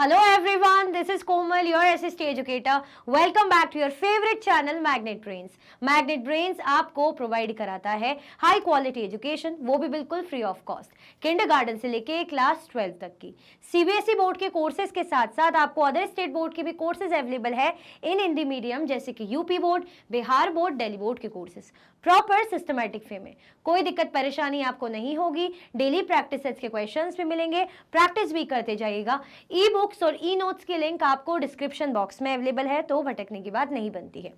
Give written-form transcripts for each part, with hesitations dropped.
Hello everyone, this is Komal, your SST educator. Welcome back to your favorite channel Magnet Brains. Magnet Brains आपको provide कराता है high quality education, वो भी बिल्कुल free of cost, kindergarten से लेके class 12 तक की। सीबीएसई बोर्ड के कोर्सेज के साथ साथ आपको अदर स्टेट बोर्ड के भी कोर्सेज अवेलेबल है इन हिंदी मीडियम, जैसे कि UP board, Bihar board, Delhi board के कोर्सेज प्रॉपर सिस्टमैटिक वे में। कोई दिक्कत परेशानी आपको नहीं होगी। डेली प्रैक्टिस के क्वेश्चंस भी मिलेंगे, प्रैक्टिस भी करते जाइएगा। ई बुक्स और ई नोट्स की लिंक आपको डिस्क्रिप्शन बॉक्स में अवेलेबल है, तो भटकने की बात नहीं बनती है।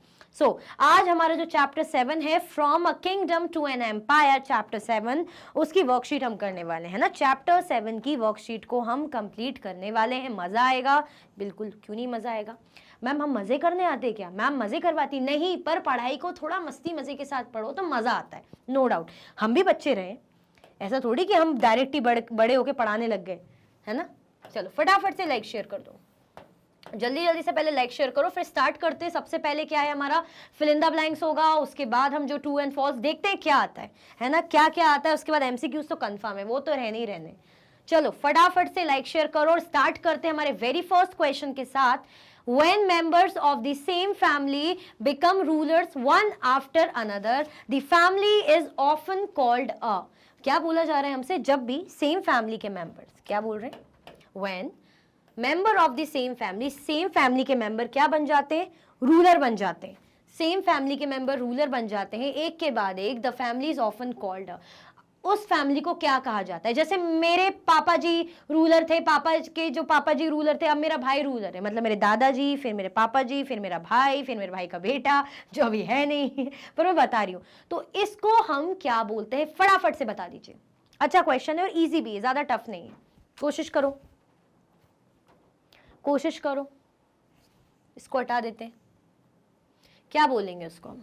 आज हमारा जो चैप्टर 7 है, from a kingdom to an empire, chapter 7 उसकी वर्कशीट हम करने वाले हैं ना। चैप्टर 7 की वर्कशीट को हम कंप्लीट करने वाले हैं। मजा आएगा? बिल्कुल, क्यों नहीं मजा आएगा। मैम हम मजे करने आते क्या? मैम मजे करवाती नहीं, पर पढ़ाई को थोड़ा मस्ती मजे के साथ पढ़ो तो मजा आता है, नो डाउट। हम भी बच्चे रहे, ऐसा थोड़ी कि हम डायरेक्ट ही बड़े होके पढ़ाने लग गए, है ना। चलो फटाफट से लाइक शेयर कर दो, जल्दी जल्दी से पहले लाइक शेयर करो, फिर स्टार्ट करते हैं। सबसे पहले क्या है हमारा, फिल इन द ब्लैंक्स होगा, उसके बाद हम जो ट्रू एंड फॉल्स देखते हैं क्या आता है ना, क्या क्या आता है। उसके बाद एमसीक्यूज तो कंफर्म है, वो तो रहने ही रहने। चलो फटाफट से लाइक शेयर करो और स्टार्ट करते हैं हमारे वेरी फर्स्ट क्वेश्चन के साथ। When members of the same family become rulers one after another, the family is often called a। क्या बोला जा रहा है हमसे, जब भी सेम फैमिली के मेंबर्स, क्या बोल रहे हैं, when member of the same family, same family के मेंबर क्या बन जाते हैं, रूलर बन जाते हैं। सेम फैमिली के मेंबर रूलर बन जाते हैं एक के बाद एक, the family is often called a. उस फैमिली को क्या कहा जाता है। जैसे मेरे पापा जी रूलर थे, पापा के जो पापा जी रूलर थे, अब मेरा भाई रूलर है, मतलब मेरे दादाजी, फिर मेरे पापा जी, फिर मेरा भाई, फिर मेरे भाई का बेटा, जो अभी है नहीं पर मैं बता रही हूं। तो इसको हम क्या बोलते हैं, फटाफट से बता दीजिए। अच्छा क्वेश्चन है और इजी भी है, ज्यादा टफ नहीं है। कोशिश करो, कोशिश करो। इसको हटा देते हैं, क्या बोलेंगे उसको हम।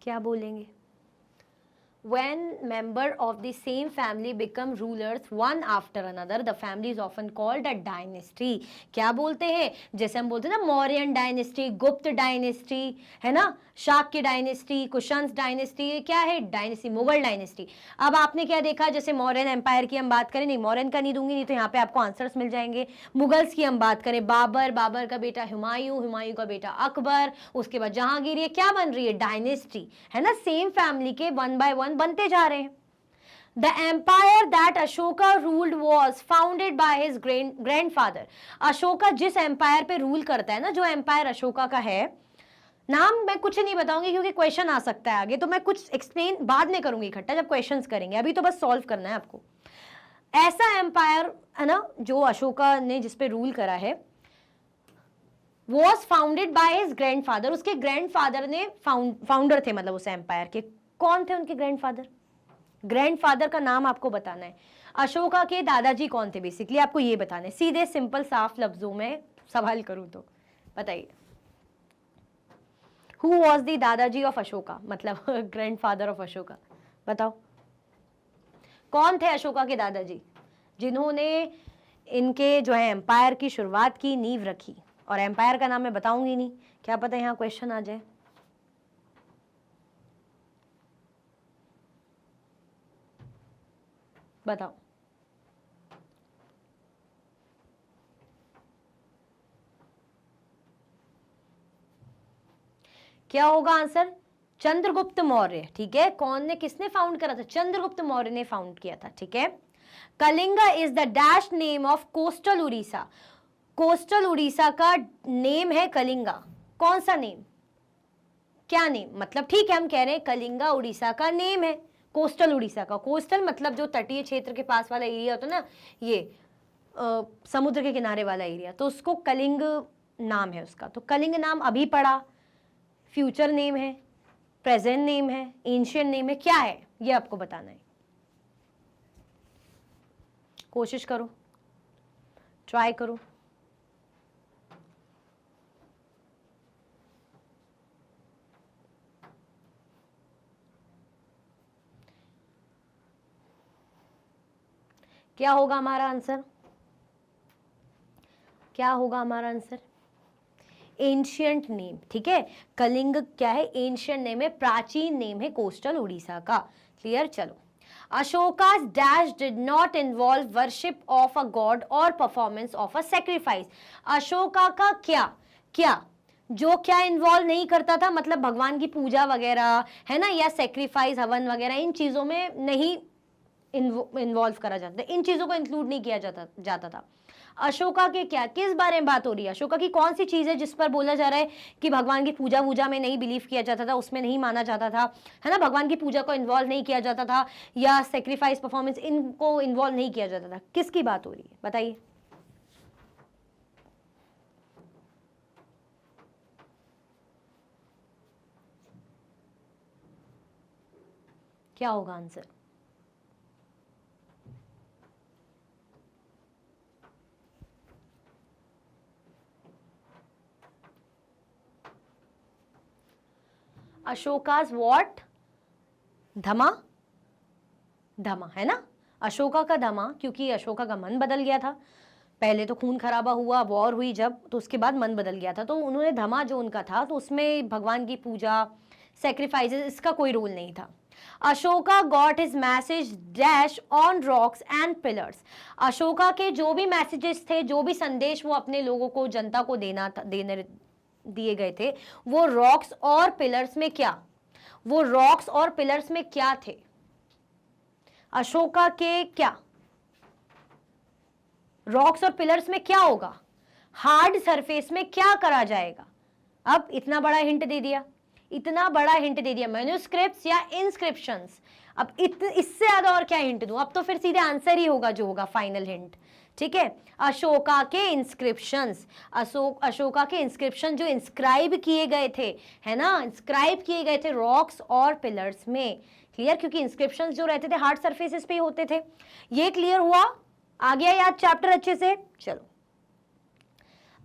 क्या बोलेंगे, when member of the same family become rulers one after another, the family is often called a dynasty। क्या बोलते हैं, जैसे हम बोलते हैं ना मौर्यन डायनेस्टी, गुप्त डायनेस्टी, है ना, शाक्य डायनेस्टी, कुशंस डायनेस्टी, क्या है डायनेस्टी, मुगल डायनेस्टी। अब आपने क्या देखा, जैसे मौर्यन एम्पायर की हम बात करें, नहीं मौर्यन का नहीं दूंगी, नहीं तो यहाँ पे आपको आंसर्स मिल जाएंगे। मुगल्स की हम बात करें, बाबर, बाबर का बेटा हुमायूं, हुमायूं का बेटा अकबर, उसके बाद जहांगीर, ये क्या बन रही है, डायनेस्टी, है ना। सेम फैमिली के वन बाय वन बनते जा रहे हैं। The empire that Ashoka ruled was founded by his grandfather। Ashoka जिस एम्पायर पे रूल करता है ना, जो एम्पायर अशोका का है, नाम मैं कुछ नहीं बताऊंगी क्योंकि क्वेश्चन आ सकता है आगे, तो मैं कुछ एक्सप्लेन बाद में करूंगी इकट्ठा जब क्वेश्चंस करेंगे, अभी तो बस सॉल्व करना है आपको। ऐसा एम्पायर है ना जो अशोका ने जिस पे रूल करा है, was founded by his grandfather। उसके ग्रैंडफादर ने फाउंडर थे, मतलब उस एम्पायर के। कौन थे उनके ग्रैंडफादर, ग्रैंडफादर का नाम आपको बताना है। अशोका के दादाजी कौन थे, बेसिकली आपको ये बताना है। सीधे सिंपल साफ लफ्जों में सवाल करूं तो बताइए, हु वॉज द दादाजी ऑफ अशोका, मतलब ग्रैंडफादर ऑफ अशोका, बताओ कौन थे अशोका के दादाजी, जिन्होंने इनके जो है एम्पायर की शुरुआत की, नींव रखी। और एम्पायर का नाम मैं बताऊंगी नहीं, क्या पता यहां क्वेश्चन आ जाए। बताओ क्या होगा आंसर, चंद्रगुप्त मौर्य। ठीक है, कौन ने, किसने फाउंड करा था, चंद्रगुप्त मौर्य ने फाउंड किया था। ठीक है, Kalinga is the dash name of coastal Orissa. Coastal Orissa का नेम है कलिंगा। कौन सा नेम, क्या नेम, मतलब ठीक है हम कह रहे हैं कलिंगा उड़ीसा का नेम है, कोस्टल उड़ीसा का। कोस्टल मतलब जो तटीय क्षेत्र के पास वाला एरिया होता है ना, ये समुद्र के किनारे वाला एरिया, तो उसको कलिंग नाम है उसका। तो कलिंग नाम अभी पढ़ा, फ्यूचर नेम है, प्रेजेंट नेम है, एंशिएंट नेम है, क्या है ये आपको बताना है। कोशिश करो, ट्राई करो। क्या होगा हमारा आंसर, क्या होगा हमारा आंसर? एंशियंट नेम, ठीक है। कलिंग क्या है? एंशियंट नेम है, प्राचीन नेम है कोस्टल उड़ीसा का। क्लियर? चलो, अशोका's dash did not involve worship of a god or performance of a sacrifice। Ashoka का क्या जो क्या इन्वॉल्व नहीं करता था, मतलब भगवान की पूजा वगैरह है ना, या सेक्रीफाइस हवन वगैरह, इन चीजों में नहीं इन्वॉल्व करा जाता, इन चीजों को इंक्लूड नहीं किया जाता था। अशोका के क्या, किस बारे में बात हो रही है? अशोका की कौन सी चीज है जिस पर बोला जा रहा है कि भगवान की पूजा वूजा में नहीं बिलीव किया जाता था, उसमें नहीं माना जाता था, है ना, भगवान की पूजा को इन्वॉल्व नहीं किया जाता था, या सेक्रीफाइस परफॉर्मेंस इनको इन्वॉल्व नहीं किया जाता था? किसकी बात हो रही है बताइए? क्या होगा आंसर? अशोकाज वॉट? धमा है ना, अशोका का धमा, क्योंकि अशोका का मन बदल गया था। पहले तो खून खराबा हुआ, वॉर हुई जब, तो उसके बाद मन बदल गया था, तो उन्होंने धमा जो उनका था, तो उसमें भगवान की पूजा, सेक्रीफाइसेस, इसका कोई रोल नहीं था। Ashoka got his message dash on rocks and pillars. Ashoka के जो भी मैसेजेस थे, जो भी संदेश वो अपने लोगों को, जनता को देने दिए गए थे, वो रॉक्स और पिलर्स में क्या थे? अशोका के क्या रॉक्स और पिलर्स में क्या होगा? हार्ड सरफेस में क्या करा जाएगा? अब इतना बड़ा हिंट दे दिया, मैन्युस्क्रिप्ट्स या इंस्क्रिप्शंस। अब इससे ज्यादा और क्या हिंट दूं? अब तो फिर सीधे आंसर ही होगा जो होगा फाइनल हिंट, ठीक है। अशोका के इंस्क्रिप्शंस, अशोका के इंस्क्रिप्शन जो इंस्क्राइब किए गए थे, है ना, इंस्क्राइब किए गए थे रॉक्स और पिलर्स में। क्लियर? क्योंकि इंस्क्रिप्शंस जो रहते थे हार्ड सरफेसेस पे ही होते थे। ये क्लियर हुआ? आ गया याद चैप्टर अच्छे से? चलो,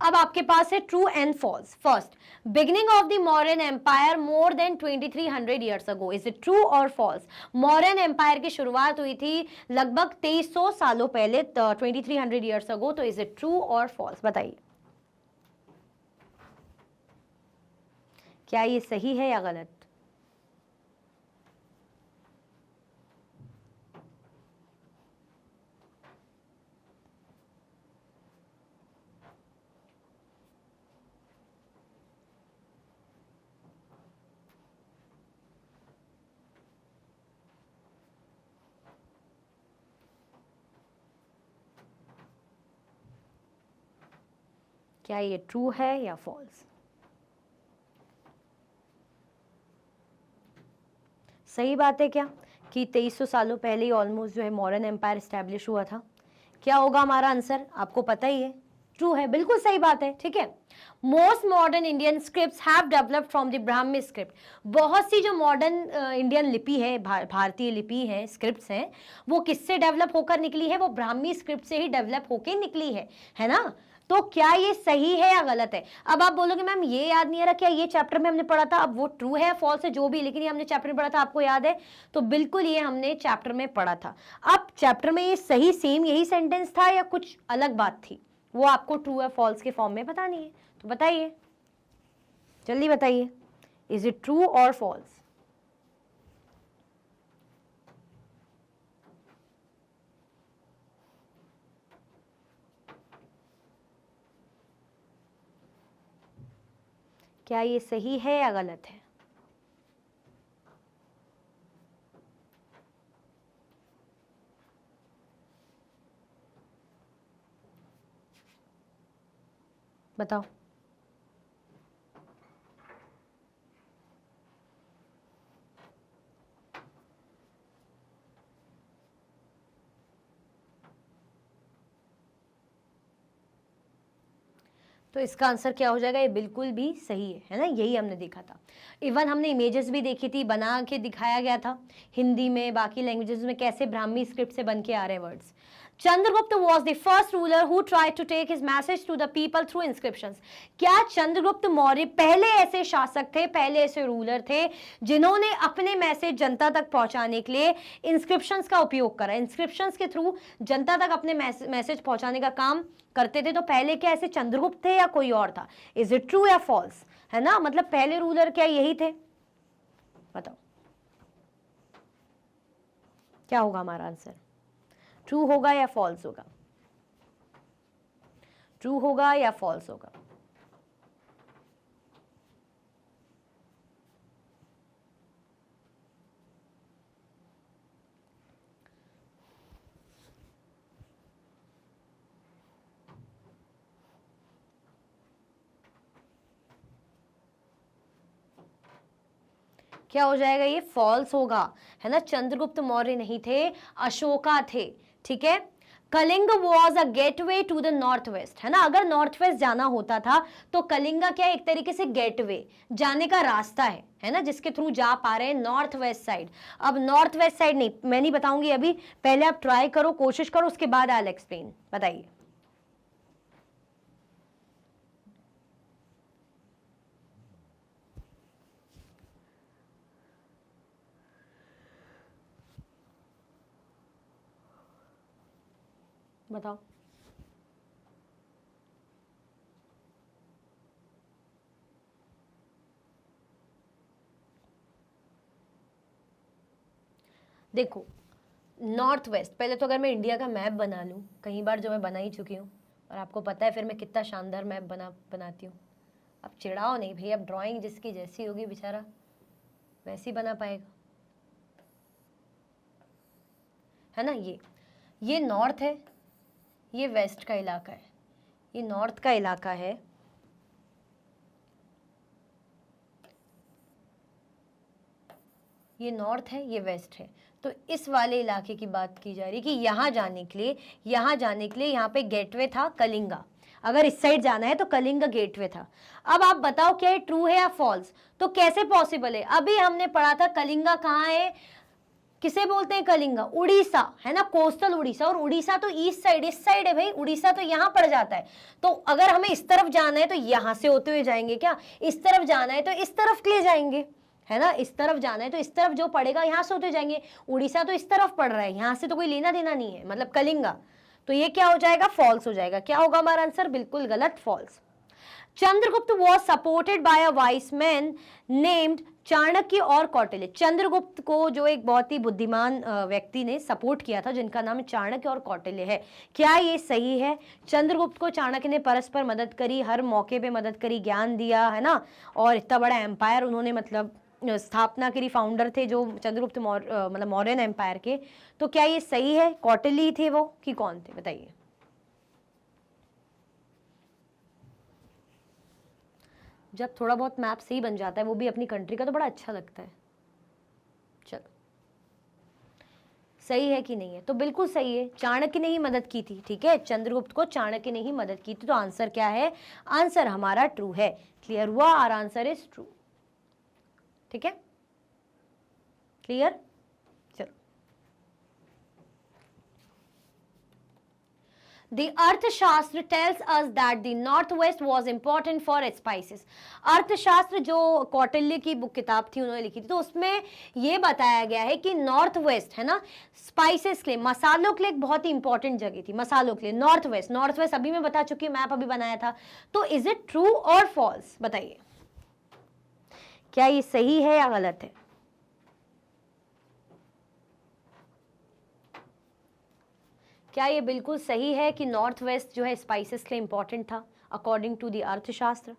अब आपके पास है true and false. First, beginning of the Mauryan empire more than 2300 years ago, is it true or false? Mauryan empire की शुरुआत हुई थी लगभग 2300 सालों पहले, 2300 ईयर्स अगो, तो is it true or false? बताइए, क्या ये सही है या गलत? क्या ये ट्रू है या फॉल्स? सही बात है क्या कि 2300 सालों पहले ही ऑलमोस्ट जो है मॉडर्न एम्पायर स्टैब्लिश हुआ था? क्या होगा हमारा आंसर? आपको पता ही है, ट्रू है, बिल्कुल सही बात है, ठीक है। Most modern Indian scripts have developed from the Brahmi script. बहुत सी जो मॉडर्न इंडियन लिपि है, भारतीय लिपि है, स्क्रिप्ट्स हैं, वो किससे डेवलप होकर निकली है? वो ब्राह्मी स्क्रिप्ट से ही डेवलप होकर निकली है ना। तो क्या ये सही है या गलत है? अब आप बोलोगे मैम ये याद नहीं आ रहा, क्या ये चैप्टर में हमने पढ़ा था? अब वो ट्रू है फॉल्स है जो भी, लेकिन ये हमने चैप्टर में पढ़ा था, आपको याद है? तो बिल्कुल ये हमने चैप्टर में पढ़ा था। अब चैप्टर में ये सही सेम यही सेंटेंस था या कुछ अलग बात थी, वो आपको ट्रू या फॉल्स के फॉर्म में बतानी है। तो बताइए, जल्दी बताइए, is it true or false? क्या ये सही है या गलत है? बताओ। तो इसका आंसर क्या हो जाएगा? ये बिल्कुल भी सही है ना, यही हमने देखा था। इवन हमने इमेजेस भी देखी थी, बना के दिखाया गया था हिंदी में, बाकी लैंग्वेजेस में कैसे ब्राह्मी स्क्रिप्ट से बन के आ रहे हैं words. Chandragupta was the first ruler who tried to take his message to the people through inscriptions. क्या चंद्रगुप्त मौर्य पहले ऐसे शासक थे, पहले ऐसे रूलर थे जिन्होंने अपने मैसेज जनता तक पहुंचाने के लिए इंस्क्रिप्शंस का उपयोग करा? इंस्क्रिप्शंस के थ्रू जनता तक अपने मैसेज पहुंचाने का काम करते थे। तो पहले क्या ऐसे चंद्रगुप्त थे या कोई और था? इज इट ट्रू या फॉल्स? है ना, मतलब पहले रूलर क्या यही थे? बताओ क्या होगा हमारा आंसर? ट्रू होगा या फॉल्स होगा? ट्रू होगा या फॉल्स होगा? क्या हो जाएगा? ये फॉल्स होगा, है ना। चंद्रगुप्त मौर्य नहीं थे, अशोका थे, ठीक है। Kalinga was a gateway to the north west, है ना। अगर नॉर्थ वेस्ट जाना होता था तो कलिंगा क्या एक तरीके से गेटवे, जाने का रास्ता है ना, जिसके थ्रू जा पा रहे हैं नॉर्थ वेस्ट साइड। अब नॉर्थ वेस्ट साइड नहीं, मैं नहीं बताऊंगी अभी, पहले आप ट्राई करो, कोशिश करो, उसके बाद आई विल एक्सप्लेन। बताइए। बताओ। देखो नॉर्थ वेस्ट, पहले तो अगर मैं इंडिया का मैप बना लूं, कई बार जो मैं बना ही चुकी हूँ और आपको पता है फिर मैं कितना शानदार मैप बनाती हूँ। अब चिढ़ाओ नहीं भाई, अब ड्राइंग जिसकी जैसी होगी बेचारा वैसी बना पाएगा, है ना। ये नॉर्थ है, ये वेस्ट का इलाका है, ये नॉर्थ का इलाका है, ये नॉर्थ है, ये वेस्ट है। तो इस वाले इलाके की बात की जा रही है कि यहाँ जाने के लिए यहाँ पे गेटवे था कलिंगा। अगर इस साइड जाना है तो कलिंगा गेटवे था। अब आप बताओ क्या ये ट्रू है या फॉल्स? तो कैसे पॉसिबल है? अभी हमने पढ़ा था कलिंगा कहाँ है, किसे बोलते हैं कलिंगा? उड़ीसा, है ना, कोस्टल उड़ीसा। और उड़ीसा तो ईस्ट साइड, इस साइड है भाई, उड़ीसा तो यहाँ पड़ जाता है। तो अगर हमें इस तरफ जाना है तो यहाँ से होते हुए जाएंगे क्या? इस तरफ जाना है तो इस तरफ के लिए जाएंगे, है ना। इस तरफ जाना है तो इस तरफ जो पड़ेगा यहाँ से होते जाएंगे। उड़ीसा तो इस तरफ पड़ रहा है, यहाँ से तो कोई लेना देना नहीं है, मतलब कलिंगा। तो ये क्या हो जाएगा? फॉल्स हो जाएगा। क्या होगा हमारा आंसर? बिल्कुल गलत, false. Chandragupta was supported by a wise man named Chanakya और कौटिल्य। चंद्रगुप्त को जो एक बहुत ही बुद्धिमान व्यक्ति ने सपोर्ट किया था, जिनका नाम चाणक्य और कौटिल्य है। क्या ये सही है? चंद्रगुप्त को चाणक्य ने परस्पर मदद करी, हर मौके पे मदद करी, ज्ञान दिया, है ना। और इतना बड़ा एम्पायर उन्होंने मतलब स्थापना करी, फाउंडर थे जो चंद्रगुप्त मतलब मौर्यन एम्पायर के। तो क्या ये सही है? कौटिल्य थे वो कि कौन थे? बताइए। जब थोड़ा बहुत मैप सही बन जाता है, वो भी अपनी कंट्री का, तो बड़ा अच्छा लगता है। चलो सही है कि नहीं है? तो बिल्कुल सही है, चाणक्य ने ही मदद की थी, ठीक है। चंद्रगुप्त को चाणक्य ने ही मदद की थी। तो आंसर क्या है? आंसर हमारा ट्रू है। क्लियर हुआ? और आंसर इज ट्रू, ठीक है। क्लियर? चलो। The अर्थशास्त्र tells us that the northwest was important for its spices. अर्थशास्त्र जो कौटिल्य की बुक किताब थी उन्होंने लिखी थी, तो उसमें ये बताया गया है कि नॉर्थ वेस्ट, है ना, स्पाइसेस के लिए, मसालों के लिए एक बहुत ही इंपॉर्टेंट जगह थी, मसालों के लिए। नॉर्थ वेस्ट अभी मैं बता चुकी हूँ, मैप अभी बनाया था। तो is it true or false? बताइए, क्या ये सही है या गलत है? क्या ये बिल्कुल सही है कि नॉर्थ वेस्ट जो है स्पाइसेस के लिए इंपॉर्टेंट था अकॉर्डिंग टू द अर्थशास्त्र?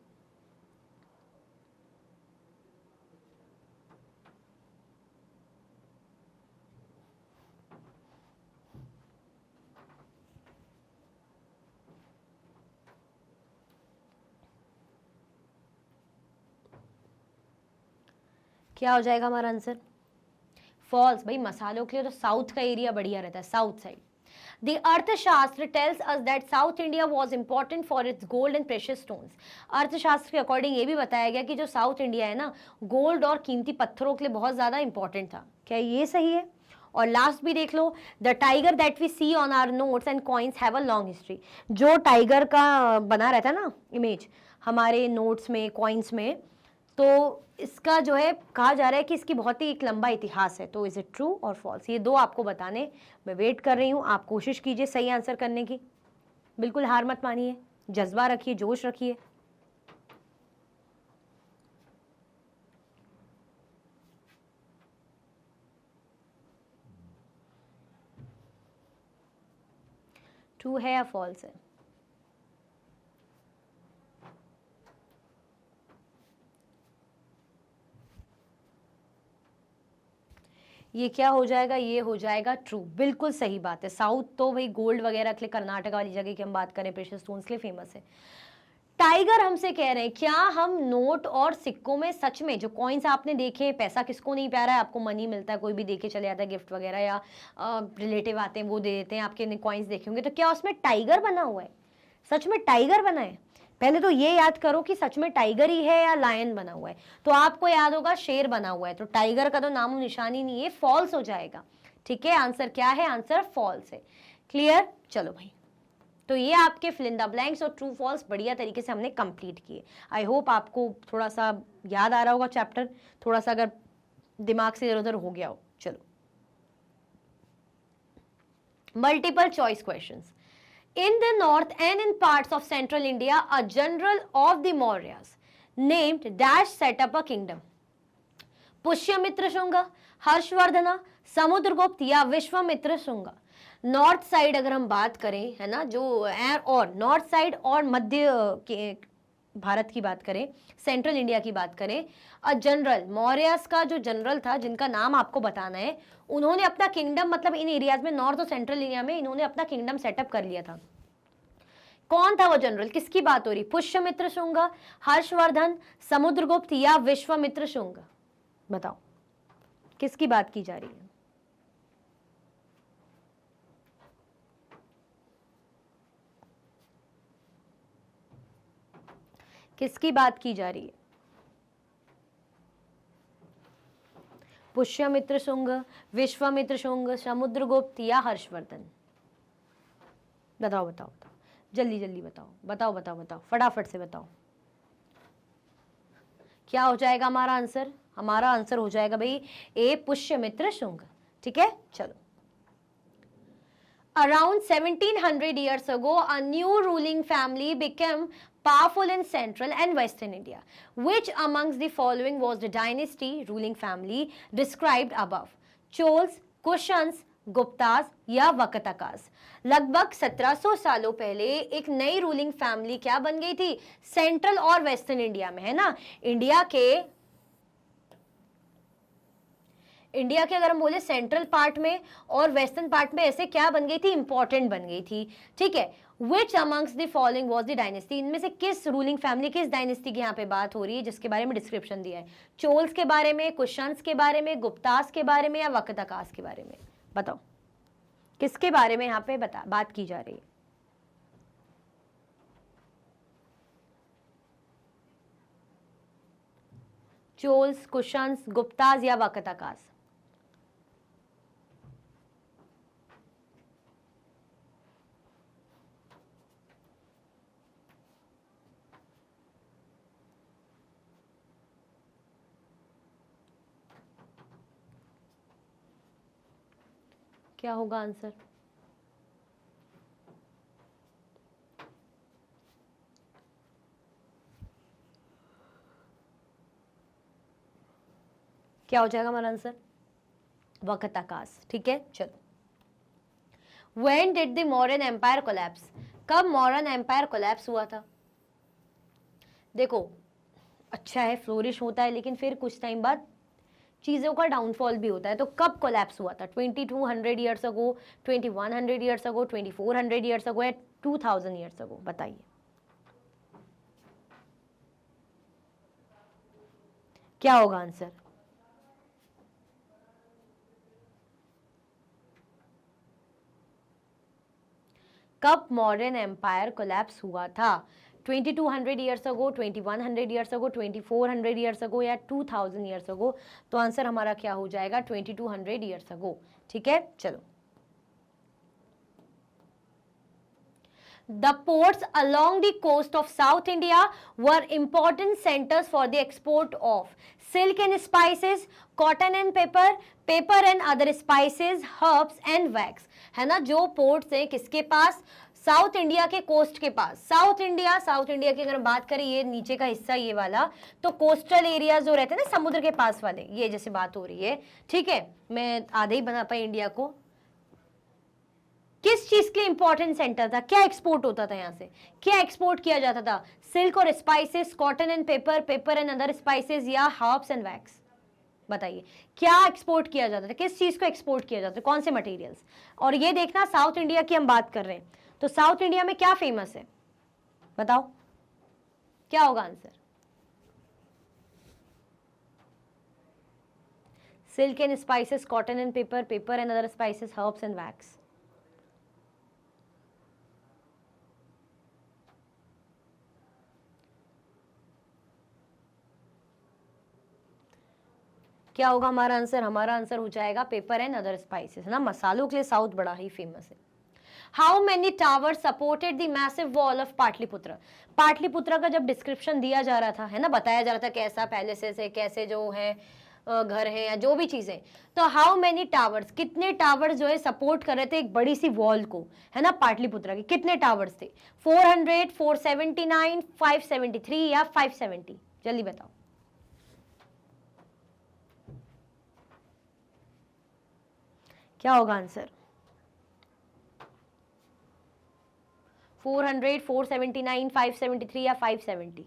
क्या हो जाएगा हमारा आंसर? फॉल्स। भाई मसालों के लिए तो साउथ का एरिया बढ़िया रहता है, साउथ साइड। The अर्थशास्त्र tells us that South India was important for its gold and precious stones. अर्थशास्त्र के अकॉर्डिंग ये भी बताया गया कि जो साउथ इंडिया है ना, गोल्ड और कीमती पत्थरों के लिए बहुत ज़्यादा इंपॉर्टेंट था। क्या ये सही है? और लास्ट भी देख लो, the tiger that we see on our notes and coins have a long history. जो टाइगर का बना रहता है ना इमेज हमारे नोट्स में, कॉइन्स में, तो इसका जो है कहा जा रहा है कि इसकी बहुत ही एक लंबा इतिहास है। तो is it true or false, ये दो आपको बताने मैं वेट कर रही हूँ। आप कोशिश कीजिए सही आंसर करने की, बिल्कुल हार मत मानिए, जज्बा रखिए, जोश रखिए। ट्रू है या फॉल्स है? ये क्या हो जाएगा? ये हो जाएगा ट्रू, बिल्कुल सही बात है। साउथ तो भाई गोल्ड वगैरह के लिए, कर्नाटका वाली जगह की हम बात करें, प्रेशियस स्टोन्स के लिए फेमस है। टाइगर हमसे कह रहे हैं, क्या हम नोट और सिक्कों में सच में जो कॉइन्स आपने देखे, पैसा किसको नहीं प्यारा है, आपको मनी मिलता है, कोई भी देके चले जाता है गिफ्ट वगैरह, या रिलेटिव आते हैं वो दे देते हैं, आपके कॉइन्स देखे होंगे, तो क्या उसमें टाइगर बना हुआ है? सच में टाइगर बना है? पहले तो ये याद करो कि सच में टाइगर ही है या लायन बना हुआ है। तो आपको याद होगा शेर बना हुआ है, तो टाइगर का तो नामो निशानी नहीं है, फॉल्स हो जाएगा। ठीक है, आंसर क्या है? आंसर फॉल्स है। क्लियर? चलो भाई, तो ये आपके फिल इन द ब्लैंक्स और ट्रू फॉल्स बढ़िया तरीके से हमने कंप्लीट किए। आई होप आपको थोड़ा सा याद आ रहा होगा चैप्टर, थोड़ा सा अगर दिमाग से इधर उधर हो गया हो। चलो, multiple choice questions. In the north and in parts of central India, a general of the Mauryas named Dash set up a kingdom. Pushyamitra Shunga, Harshvardhan, Samudragupta या विश्वामित्र शुंग। नॉर्थ साइड अगर हम बात करें, है ना, जो और नॉर्थ साइड और मध्य के भारत की बात करें, सेंट्रल इंडिया की बात करें, जनरल मौर्यस का जो जनरल था, जिनका नाम आपको बताना है, उन्होंने अपना किंगडम, मतलब इन एरियाज में, नॉर्थ और सेंट्रल इंडिया में इन्होंने अपना किंगडम सेटअप कर लिया था। कौन था वो जनरल? किसकी बात हो रही? पुष्यमित्र शुंग, हर्षवर्धन, समुद्रगुप्त या विश्वामित्र शुंग? बताओ किसकी बात की जा रही है? किसकी बात की जा रही है? पुष्यमित्र शुंग, विश्वामित्र शुंग, समुद्रगुप्त या हर्षवर्धन? बताओ बताओ बताओ, जल्दी जल्दी बताओ, बताओ बताओ बताओ, फटाफट से बताओ। क्या हो जाएगा हमारा आंसर? हमारा आंसर हो जाएगा भाई ए, पुष्यमित्र शुंग। ठीक है, चलो। Around 1700 years ago, a new ruling family became powerful in central and western India. Which amongst the following was the dynasty ruling family described above? Chols, Kushans, Guptas या वकतकास? लगभग 1700 सालों पहले एक नई रूलिंग फैमिली क्या बन गई थी? सेंट्रल और वेस्टर्न इंडिया में, है ना। इंडिया के अगर हम बोले सेंट्रल पार्ट में और वेस्टर्न पार्ट में ऐसे क्या बन गई थी? इंपॉर्टेंट बन गई थी। ठीक है, विच amongst the following was the dynasty? इनमें से किस रूलिंग फैमिली, किस डायनेस्टी की यहाँ पे बात हो रही है, जिसके बारे में डिस्क्रिप्शन दिया है? चोल्स के बारे में, कुशंस के बारे में, गुप्तास के बारे में या वकतकास के बारे में? बताओ किसके बारे में यहाँ पे बात की जा रही है? चोल्स, कुशंस, गुप्तास या वकतकास? क्या होगा आंसर? क्या हो जाएगा हमारा आंसर? वकतकास। ठीक है, चलो। When did the Mauryan Empire collapse? कब मौर्यन एम्पायर कोलैप्स हुआ था? देखो, अच्छा है, फ्लोरिश होता है, लेकिन फिर कुछ टाइम बाद चीज़ों का डाउनफॉल भी होता है। तो कब कोलैप्स हुआ था? 2200 ईयर्स अगो, 2100 ईयर्स अगो, 2400 ईयर्स अगो या 2000 ईयर्स अगो? बताइए क्या होगा आंसर? कब मॉडर्न एम्पायर कोलैप्स हुआ था? 2200 ईयर्स अगो, 2100 ईयर्स अगो, 2400 ईयर्स अगो या 2000 ईयर्स अगो? तो आंसर हमारा क्या हो जाएगा? 2200 ईयर्स अगो। ठीक है, चलो। The ports along the coast of South India were important centers for the export of silk and spices, cotton and paper, paper and other spices, herbs and wax. है ना, जो पोर्ट्स हैं किसके पास? साउथ इंडिया के coast के पास। South India की अगर बात करें, ये नीचे का हिस्सा ये वाला, तो कोस्टल एरिया जो रहते हैं ना समुद्र के पास वाले, ये जैसे बात हो रही है, ठीक है, मैं आधे ही बना पाई इंडिया को। किस चीज के लिए इंपॉर्टेंट सेंटर था? क्या एक्सपोर्ट होता था यहां से? क्या एक्सपोर्ट किया जाता था? सिल्क और spices, cotton and paper, paper and other spices, या हर्ब्स एंड वैक्स? बताइए क्या एक्सपोर्ट किया जाता था? किस चीज को एक्सपोर्ट किया जाता था? कौन से मटेरियल्स? और ये देखना, साउथ इंडिया की हम बात कर रहे हैं, तो साउथ इंडिया में क्या फेमस है? बताओ क्या होगा answer? Silk and spices, cotton and paper, paper and other spices, herbs and wax. क्या होगा हमारा आंसर? हमारा आंसर हो जाएगा पेपर एंड अदर स्पाइसेस ना। मसालों के लिए साउथ बड़ा ही फेमस है। How many towers supported the massive wall of Pataliputra? Pataliputra का जब डिस्क्रिप्शन दिया जा रहा था, है ना, बताया जा रहा था कैसा पैलेसेस है, कैसे जो है घर है या जो भी चीजें, तो हाउ मेनी टावर्स, कितने टावर्स जो है सपोर्ट कर रहे थे एक बड़ी सी वॉल को, है ना, पाटलिपुत्र के? कितने टावर्स थे? 400, 479, 573 या 570? जल्दी बताओ। क्या होगा आंसर? 400, 479, 573 या 570?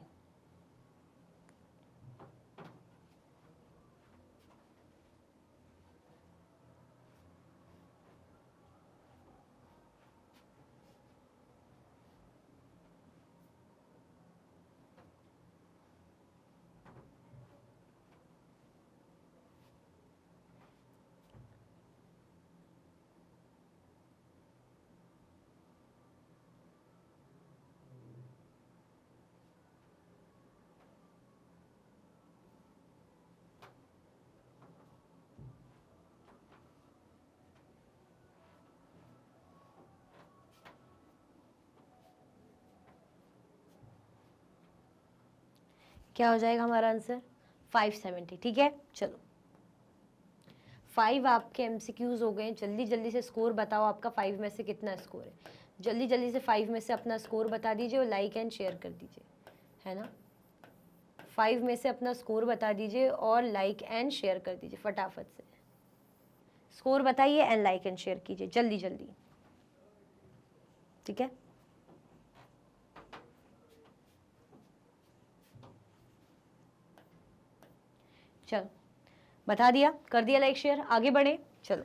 क्या हो जाएगा हमारा आंसर? 570। ठीक है, चलो 5 आपके एमसीक्यूज हो गए। जल्दी जल्दी से स्कोर बताओ, आपका 5 में से कितना स्कोर है? जल्दी जल्दी से 5 में से अपना स्कोर बता दीजिए और लाइक एंड शेयर कर दीजिए, है ना। 5 में से अपना स्कोर बता दीजिए और लाइक एंड शेयर कर दीजिए, फटाफट से स्कोर बताइए एंड लाइक एंड शेयर कीजिए जल्दी जल्दी, ठीक है। चलो बता दिया, कर दिया लाइक शेयर, आगे बढ़े। चलो,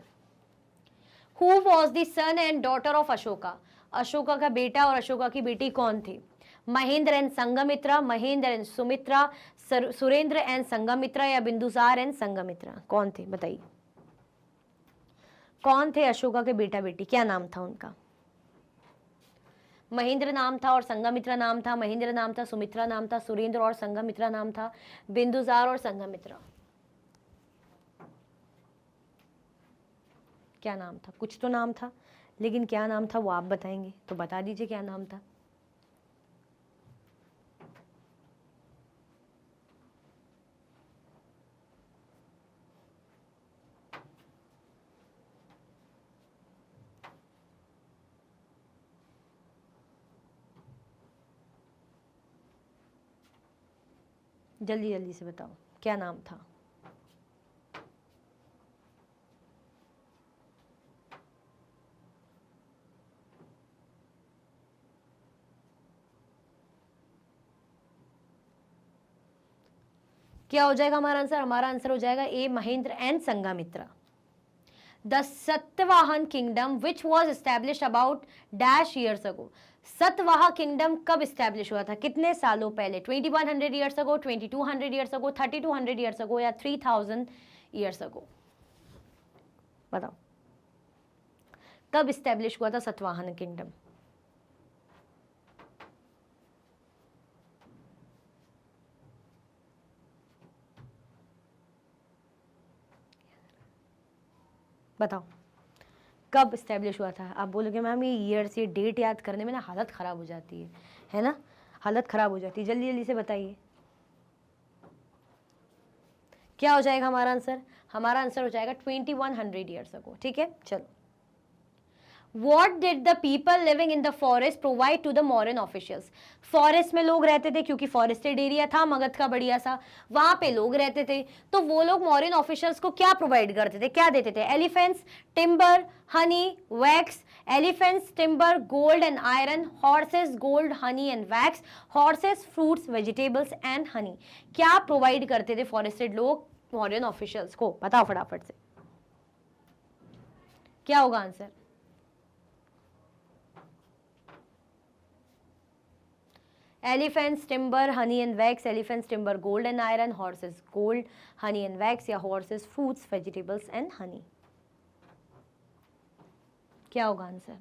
who was the son and daughter of Ashoka? Ashoka का बेटा और अशोका की बेटी कौन थी? Mahendra and Sanghamitra, Mahendra and Sumitra, Surendra and Sanghamitra या बिंदुसार एंड संघमित्रा? कौन थे बताइए, कौन थे अशोका के बेटा बेटी? क्या नाम था उनका? महेंद्र नाम था और संघमित्रा नाम था, महेंद्र नाम था, सुमित्रा नाम था, सुरेंद्र और संघमित्रा नाम था, बिंदुसार और संघमित्रा? क्या नाम था? कुछ तो नाम था, लेकिन क्या नाम था वो आप बताएंगे, तो बता दीजिए क्या नाम था। जल्दी जल्दी से बताओ क्या नाम था। क्या हो जाएगा हमारा आंसर? हमारा आंसर हो जाएगा A, Mahendra and Sanghamitra. The Satavahana kingdom which was establish about dash years ago? Satavaha kingdom कब स्टैब्लिश हुआ था, कितने सालों पहले? 2100 years ago, 2200 years ago, 3200 years ago या 3000 ईयर्स अगो? बताओ कब स्टैब्लिश हुआ था सतवाहन किंगडम? बताओ। कब इस्टेब्लिश हुआ था? आप बोलोगे मैम ये ईयर्स, ये डेट याद करने में ना हालत ख़राब हो जाती है ना, हालत ख़राब हो जाती है। जल्दी जल्दी से बताइए क्या हो जाएगा हमारा आंसर? हमारा आंसर हो जाएगा 2100 ईयर्स अगो। ठीक है, चलो। What did the people living in the forest provide to the Mauryan officials? Forest में लोग रहते थे क्योंकि फॉरेस्टेड एरिया था मगध का बढ़िया सा, वहां पे लोग रहते थे, तो वो लोग मौर्यन ऑफिशियल्स को क्या प्रोवाइड करते थे, क्या देते थे? Elephants, timber, Honey, wax. Elephants, timber, gold and iron. Horses, gold, honey and wax. Horses, fruits, vegetables and honey. क्या प्रोवाइड करते थे फॉरेस्टेड लोग मौर्यन ऑफिशियल्स को? बताओ फटाफट से, क्या होगा answer? Elephants, timber, honey and wax. Elephants, timber, gold and iron. Horses, gold, honey and wax. या horses, fruits, vegetables and honey. क्या होगा आंसर?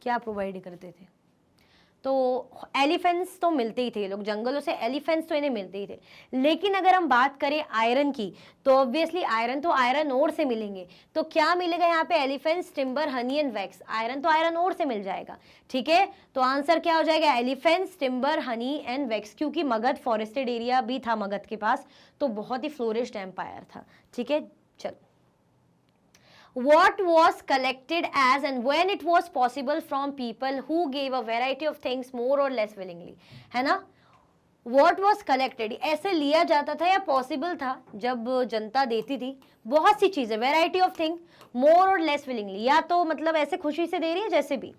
क्या प्रोवाइड करते थे? तो एलिफेंट्स तो मिलते ही थे, ये लोग जंगलों से एलिफेंट्स तो इन्हें मिलते ही थे। लेकिन अगर हम बात करें आयरन की, तो ऑब्वियसली आयरन तो आयरन ओर से मिलेंगे। तो क्या मिलेगा यहाँ पे? Elephants, timber, honey and wax. Iron तो आयरन ओर से मिल जाएगा। ठीक है, तो आंसर क्या हो जाएगा? Elephants, timber, honey and wax, क्योंकि मगध फॉरेस्टेड एरिया भी था मगध के पास, तो बहुत ही फ्लोरिश्ड एम्पायर था। ठीक है, चलो। What was collected as and when it was possible from people who gave a variety of things more or less willingly, है ना? What was collected, ऐसे लिया जाता था या पॉसिबल था जब जनता देती थी बहुत सी चीजें, variety of thing, more or less willingly, या तो मतलब ऐसे खुशी से दे रही है जैसे भी।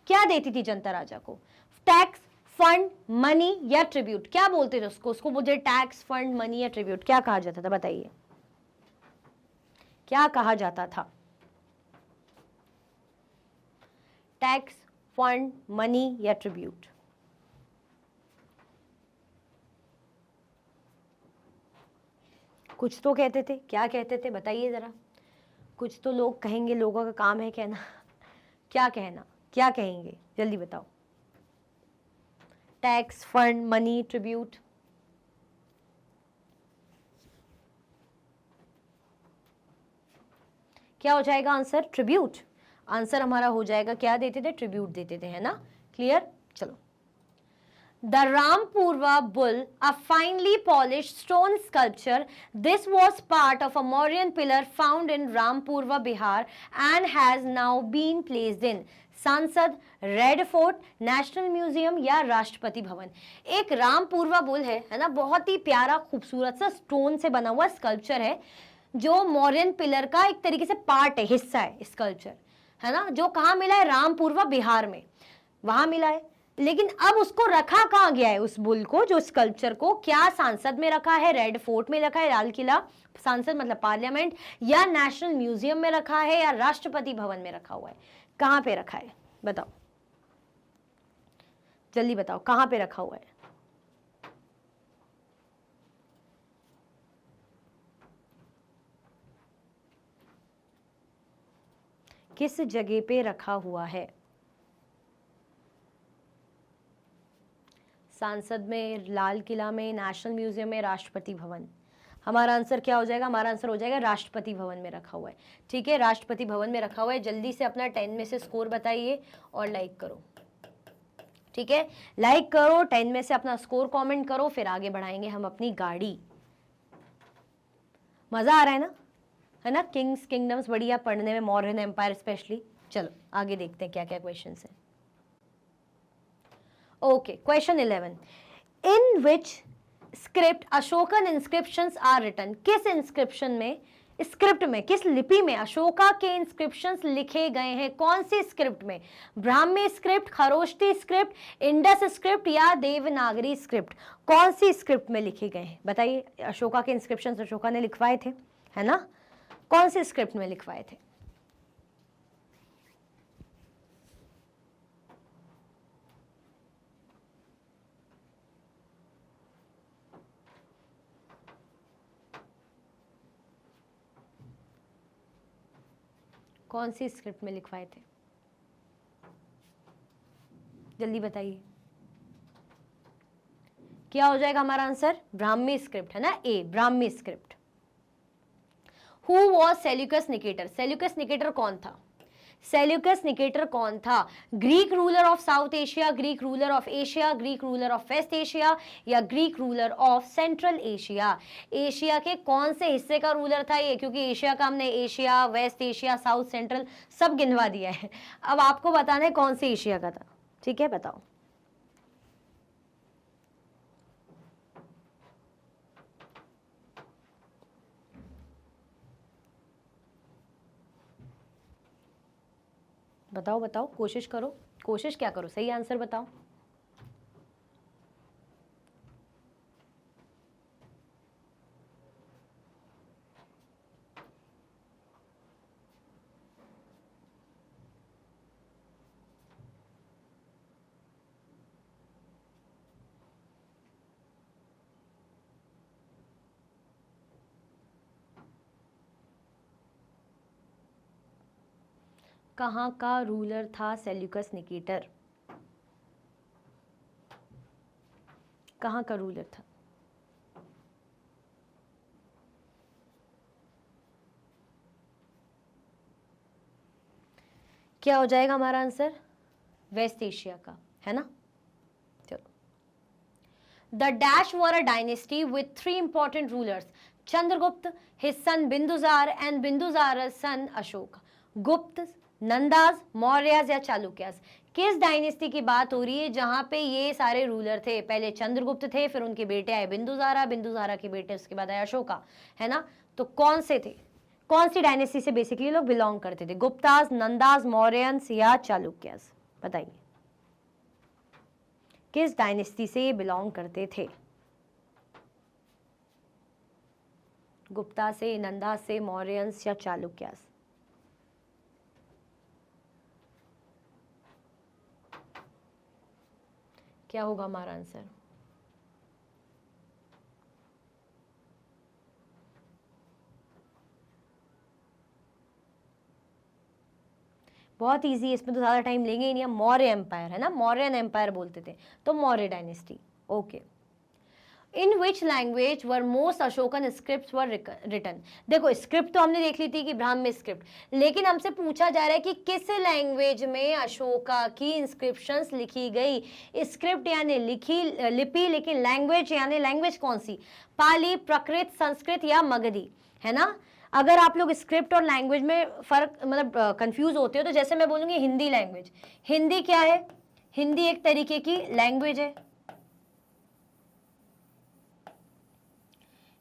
क्या देती थी जनता राजा को? टैक्स, फंड, मनी या ट्रिब्यूट? क्या बोलते थे उसको मुझे टैक्स, फंड, मनी या ट्रिब्यूट क्या कहा जाता था? बताइए क्या कहा जाता था? टैक्स, फंड, मनी या ट्रिब्यूट? कुछ तो कहते थे, क्या कहते थे बताइए जरा। कुछ तो लोग कहेंगे, लोगों का काम है कहना। क्या कहना, क्या कहेंगे, जल्दी बताओ। Tax, fund, money, tribute? क्या हो जाएगा आंसर? ट्रिब्यूट। आंसर हमारा हो जाएगा, क्या देते थे? ट्रिब्यूट देते थे, है ना? क्लियर, चलो। The Rampurva bull, a finely polished stone sculpture. This was part of a Mauryan pillar found in Rampurva, Bihar, and has now been placed in सांसद, रेड फोर्ट, नेशनल म्यूजियम या राष्ट्रपति भवन। एक रामपूर्वा bull है ना, बहुत ही प्यारा खूबसूरत सा स्टोन से बना हुआ स्कल्पचर है, जो मौर्यन पिलर का एक तरीके से पार्ट है, हिस्सा है स्कल्पचर, है ना, जो कहाँ मिला है? रामपूर्वा बिहार में, वहां मिला है। लेकिन अब उसको रखा कहाँ गया है? उस बुल को, जो स्कल्पचर को, क्या सांसद में रखा है, रेड फोर्ट में रखा है, लाल किला, सांसद मतलब पार्लियामेंट, या नेशनल म्यूजियम में रखा है, या राष्ट्रपति भवन में रखा हुआ है? कहाँ पे रखा है बताओ, जल्दी बताओ, कहाँ पे रखा हुआ है? किस जगह पे रखा हुआ है? सांसद में, लाल किला में, नेशनल म्यूजियम में, राष्ट्रपति भवन? हमारा आंसर क्या हो जाएगा? हमारा आंसर हो जाएगा राष्ट्रपति भवन में रखा हुआ है। ठीक है, राष्ट्रपति भवन में रखा हुआ है। जल्दी से अपना 10 में से स्कोर बताइए और लाइक करो। ठीक है, लाइक करो, 10 में से अपना स्कोर कमेंट करो, फिर आगे बढ़ाएंगे हम अपनी गाड़ी। मजा आ रहा है ना, है ना? किंग्स किंगडम्स बढ़िया पढ़ने में, मौर्यन एम्पायर स्पेशली। चलो आगे देखते हैं क्या क्या क्वेश्चन है। Okay, question 11, in which script Ashokan inscriptions are written? किस इंस्क्रिप्शन में, स्क्रिप्ट में, किस लिपि में अशोका के इंस्क्रिप्शंस लिखे गए हैं? कौन सी स्क्रिप्ट में? Brahmi script, Kharosthi script, Indus script या देवनागरी स्क्रिप्ट? कौन सी स्क्रिप्ट में लिखे गए हैं बताइए? अशोका के इंस्क्रिप्शंस अशोका ने लिखवाए थे, है ना? कौन सी स्क्रिप्ट में लिखवाए थे? कौन सी स्क्रिप्ट में लिखवाए थे? जल्दी बताइए, क्या हो जाएगा हमारा आंसर? ब्राह्मी स्क्रिप्ट, है ना? A, Brahmi script. Who was Seleucus Nicator? Seleucus Nicator कौन था? सेल्यूकस निकेटर कौन था? Greek ruler of South Asia, Greek ruler of Asia, Greek ruler of West Asia, या Greek ruler of Central Asia? Asia के कौन से हिस्से का रूलर था ये? क्योंकि एशिया का हमने Asia, west Asia, south, central सब गिनवा दिया है। अब आपको बताना है कौन से एशिया का था। ठीक है, बताओ। बताओ बताओ, कोशिश करो, कोशिश क्या करो, सही आंसर बताओ। कहाँ का रूलर था सेल्यूकस निकेटर? कहाँ का रूलर था? क्या हो जाएगा हमारा आंसर? वेस्ट एशिया का, है ना? चलो। The dash were a dynasty with 3 important rulers, Chandragupta, his son Bindusara and Bindusara son Ashoka. Gupta, Nandas, Mauryas या चालुक्यास? किस डायनेस्टी की बात हो रही है जहां पे ये सारे रूलर थे? पहले चंद्रगुप्त थे, फिर उनके बेटे आए बिंदुसारा, बिंदुसारा के बेटे उसके बाद आया अशोका, है ना? तो कौन से थे? कौन सी डायनेस्टी से बेसिकली लोग बिलोंग करते थे? गुप्तास, नंदास, मौर्यंस या चालुक्यास? बताइए, किस डायनेस्टी से बिलोंग करते थे? गुप्ता से, नंदा से, मौर्यंस या चालुक्यास? क्या होगा हमारा आंसर? बहुत इजी है, इसमें तो ज्यादा टाइम लेंगे ही नहीं। मौर्य एम्पायर, है ना? मौर्यन एम्पायर बोलते थे, तो Maurya dynasty. Okay. In which language were most Ashokan script were written? देखो, स्क्रिप्ट तो हमने देख ली थी कि ब्राह्मी स्क्रिप्ट, लेकिन हमसे पूछा जा रहा है कि किस लैंग्वेज में अशोका की इंस्क्रिप्शंस लिखी गई। स्क्रिप्ट यानी लिखी लिपि, लेकिन लैंग्वेज यानी लैंग्वेज कौन सी? पाली, प्राकृत, संस्कृत या मगधी, है ना? अगर आप लोग स्क्रिप्ट और लैंग्वेज में फर्क मतलब कंफ्यूज होते हो, तो जैसे मैं बोलूंगी हिंदी लैंग्वेज, हिंदी क्या है? हिंदी एक तरीके की लैंग्वेज है,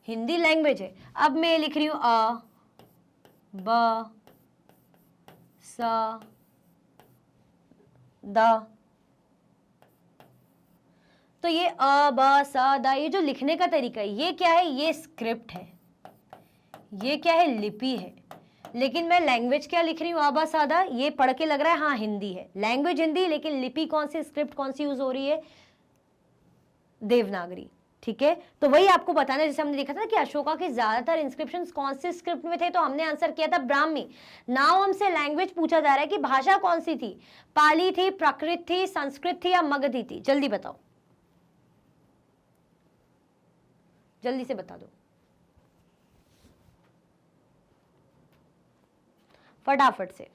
हिंदी लैंग्वेज है। अब मैं लिख रही हूं अ, ब, स, द, तो ये अ, ब, स, द, ये जो लिखने का तरीका है, ये क्या है? ये स्क्रिप्ट है। ये क्या है? लिपि है। लेकिन मैं लैंग्वेज क्या लिख रही हूँ? अ, ब, स, द, ये पढ़ के लग रहा है हाँ हिंदी है, लैंग्वेज हिंदी, लेकिन लिपि कौन सी, स्क्रिप्ट कौन सी यूज हो रही है? देवनागरी। ठीक है, तो वही आपको बताना है। जैसे हमने देखा था कि अशोका के ज्यादातर इंस्क्रिप्शंस कौन से स्क्रिप्ट में थे, तो हमने आंसर किया था ब्राह्मी। नाउ हमसे लैंग्वेज पूछा जा रहा है कि भाषा कौन सी थी? पाली थी, प्राकृत थी, संस्कृत थी या मगधी थी? जल्दी बताओ, जल्दी से बता दो, फटाफट से।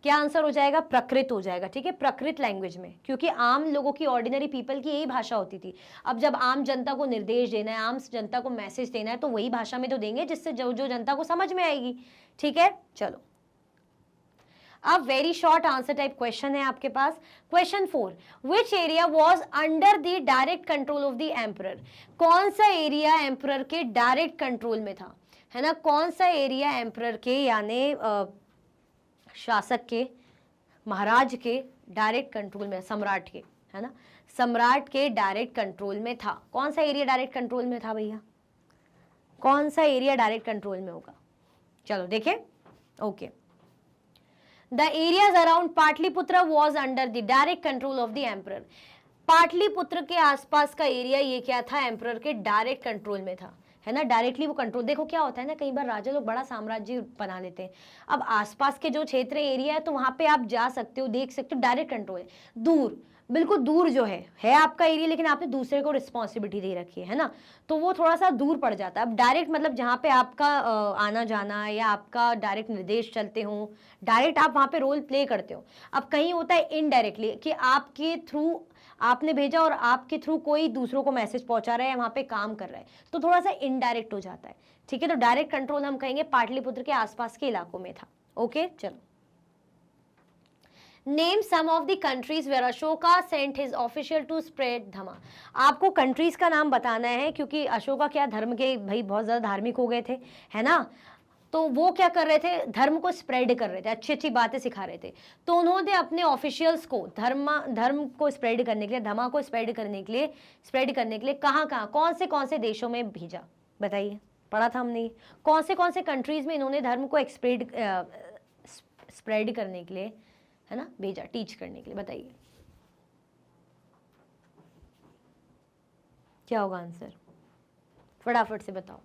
क्या आंसर हो जाएगा? प्रकृत हो जाएगा। ठीक है, प्रकृत लैंग्वेज में, क्योंकि आम लोगों की, ऑर्डिनरी पीपल की यही भाषा होती थी। अब जब आम जनता को निर्देश देना है, आम जनता को मैसेज देना है, तो वही भाषा में तो देंगे जिससे जो जनता को समझ में आएगी। ठीक है, चलो अब very short answer type question है आपके पास। Question 4, which area was under the direct control of the emperor? कौन सा एरिया एम्परर के डायरेक्ट कंट्रोल में था, है ना? कौन सा एरिया एम्परर के यानी शासक के, महाराज के डायरेक्ट कंट्रोल में, सम्राट के, है ना? सम्राट के डायरेक्ट कंट्रोल में था। कौन सा एरिया डायरेक्ट कंट्रोल में था भैया? कौन सा एरिया डायरेक्ट कंट्रोल में होगा? चलो देखें। Okay, the areas around Pataliputra was under the direct control of the emperor. Pataliputra के आसपास का एरिया ये क्या था? एम्परर के डायरेक्ट कंट्रोल में था, है ना, डायरेक्टली वो कंट्रोल। देखो क्या होता है ना, कई बार राजा लोग बड़ा साम्राज्य बना लेते हैं, अब आसपास के जो क्षेत्र एरिया है तो वहां पे आप जा सकते हो, देख सकते हो, डायरेक्ट कंट्रोल है। दूर, बिल्कुल दूर जो है आपका एरिया, लेकिन आपने दूसरे को रिस्पॉन्सिबिलिटी दे रखी है ना, तो वो थोड़ा सा दूर पड़ जाता है। अब डायरेक्ट मतलब जहाँ पे आपका आना जाना या आपका डायरेक्ट निर्देश चलते हो, डायरेक्ट आप वहाँ पे रोल प्ले करते हो। अब कहीं होता है इनडायरेक्टली कि आपके थ्रू आपने भेजा और आपके थ्रू कोई दूसरों को मैसेज पहुंचा रहा है, वहां पे काम कर रहा है, तो थोड़ा सा इनडायरेक्ट हो जाता है। ठीक है, तो डायरेक्ट कंट्रोल हम कहेंगे पाटलिपुत्र के आसपास के इलाकों में था। ओके, चलो। Name some of the countries where Ashoka sent his official to spread dharma. आपको कंट्रीज का नाम बताना है, क्योंकि अशोका क्या धर्म के भाई बहुत ज्यादा धार्मिक हो गए थे, है ना, तो वो क्या कर रहे थे, धर्म को स्प्रेड कर रहे थे, अच्छी अच्छी बातें सिखा रहे थे। तो उन्होंने अपने ऑफिशियल्स को धर्म को स्प्रेड करने के लिए, धर्म को स्प्रेड करने के लिए कहाँ कहाँ, कौन से देशों में भेजा, बताइए, पढ़ा था हमने, कौन से कंट्रीज में इन्होंने धर्म को स्प्रेड करने के लिए, है ना, भेजा, टीच करने के लिए, बताइए क्या होगा आंसर, फटाफट से बताओ।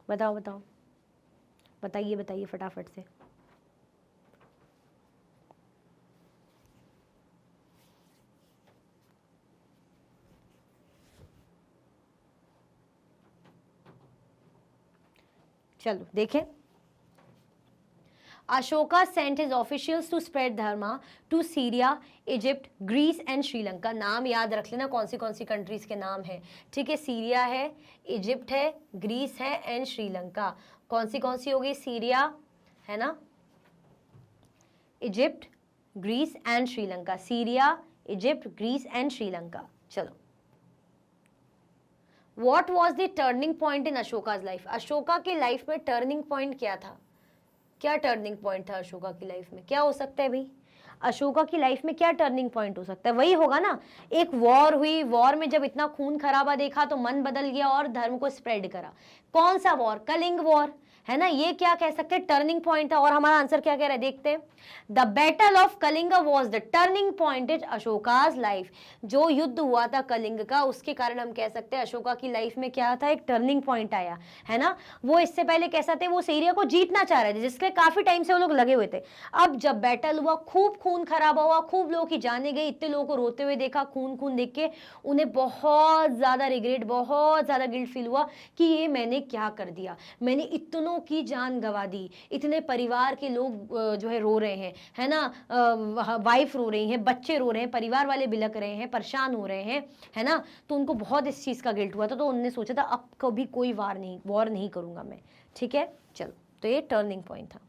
बताओ बताओ, बताइए फटाफट से। चलो देखें, Ashoka sent his officials to spread dharma to Syria, Egypt, Greece and Sri Lanka. नाम याद रख लेना, कौन सी कंट्रीज के नाम है, ठीक है, सीरिया है, इजिप्ट है, ग्रीस है एंड श्रीलंका। कौन सी होगी, सीरिया है ना, Egypt, Greece and Sri Lanka, Syria, Egypt, Greece and Sri Lanka. चलो, what was the turning point in Ashoka's life. Ashoka की लाइफ में टर्निंग पॉइंट क्या था, क्या टर्निंग पॉइंट था अशोका की लाइफ में, क्या हो सकता है भाई, अशोका की लाइफ में क्या टर्निंग पॉइंट हो सकता है, वही होगा ना, एक वॉर हुई, वॉर में जब इतना खून खराबा देखा तो मन बदल गया और धर्म को स्प्रेड करा। कौन सा वॉर, कलिंग वॉर, है ना, ये क्या कह सकते हैं, टर्निंग पॉइंट था। और हमारा आंसर क्या कह रहा है, देखते हैं, the battle of Kalinga was the turning point in Ashoka's life. जो युद्ध हुआ था कलिंग का, उसके कारण हम कह सकते हैं अशोका की लाइफ में क्या था, एक टर्निंग पॉइंट आया, है ना। वो इससे पहले कैसा थे, वो उस एरिया को जीतना चाह रहे थे, जिसके काफी टाइम से वो लोग लगे हुए थे। अब जब बैटल हुआ, खूब खून खराबा हुआ, खूब लोगों की जाने गई, इतने लोगों को रोते हुए देखा, खून देख के उन्हें बहुत ज्यादा रिग्रेट, बहुत ज्यादा गिल्ट फील हुआ कि ये मैंने क्या कर दिया, मैंने इतनों की जान गंवा दी, इतने परिवार के लोग जो है रो रहे हैं, है ना, वाइफ रो रही है, बच्चे रो रहे हैं, परिवार वाले बिलक रहे हैं, परेशान हो रहे हैं, है ना, तो उनको बहुत इस चीज का गिल्ट हुआ था। तो उन्होंने सोचा था अब कभी कोई वॉर नहीं करूंगा मैं, ठीक है। चलो, तो ये टर्निंग पॉइंट था।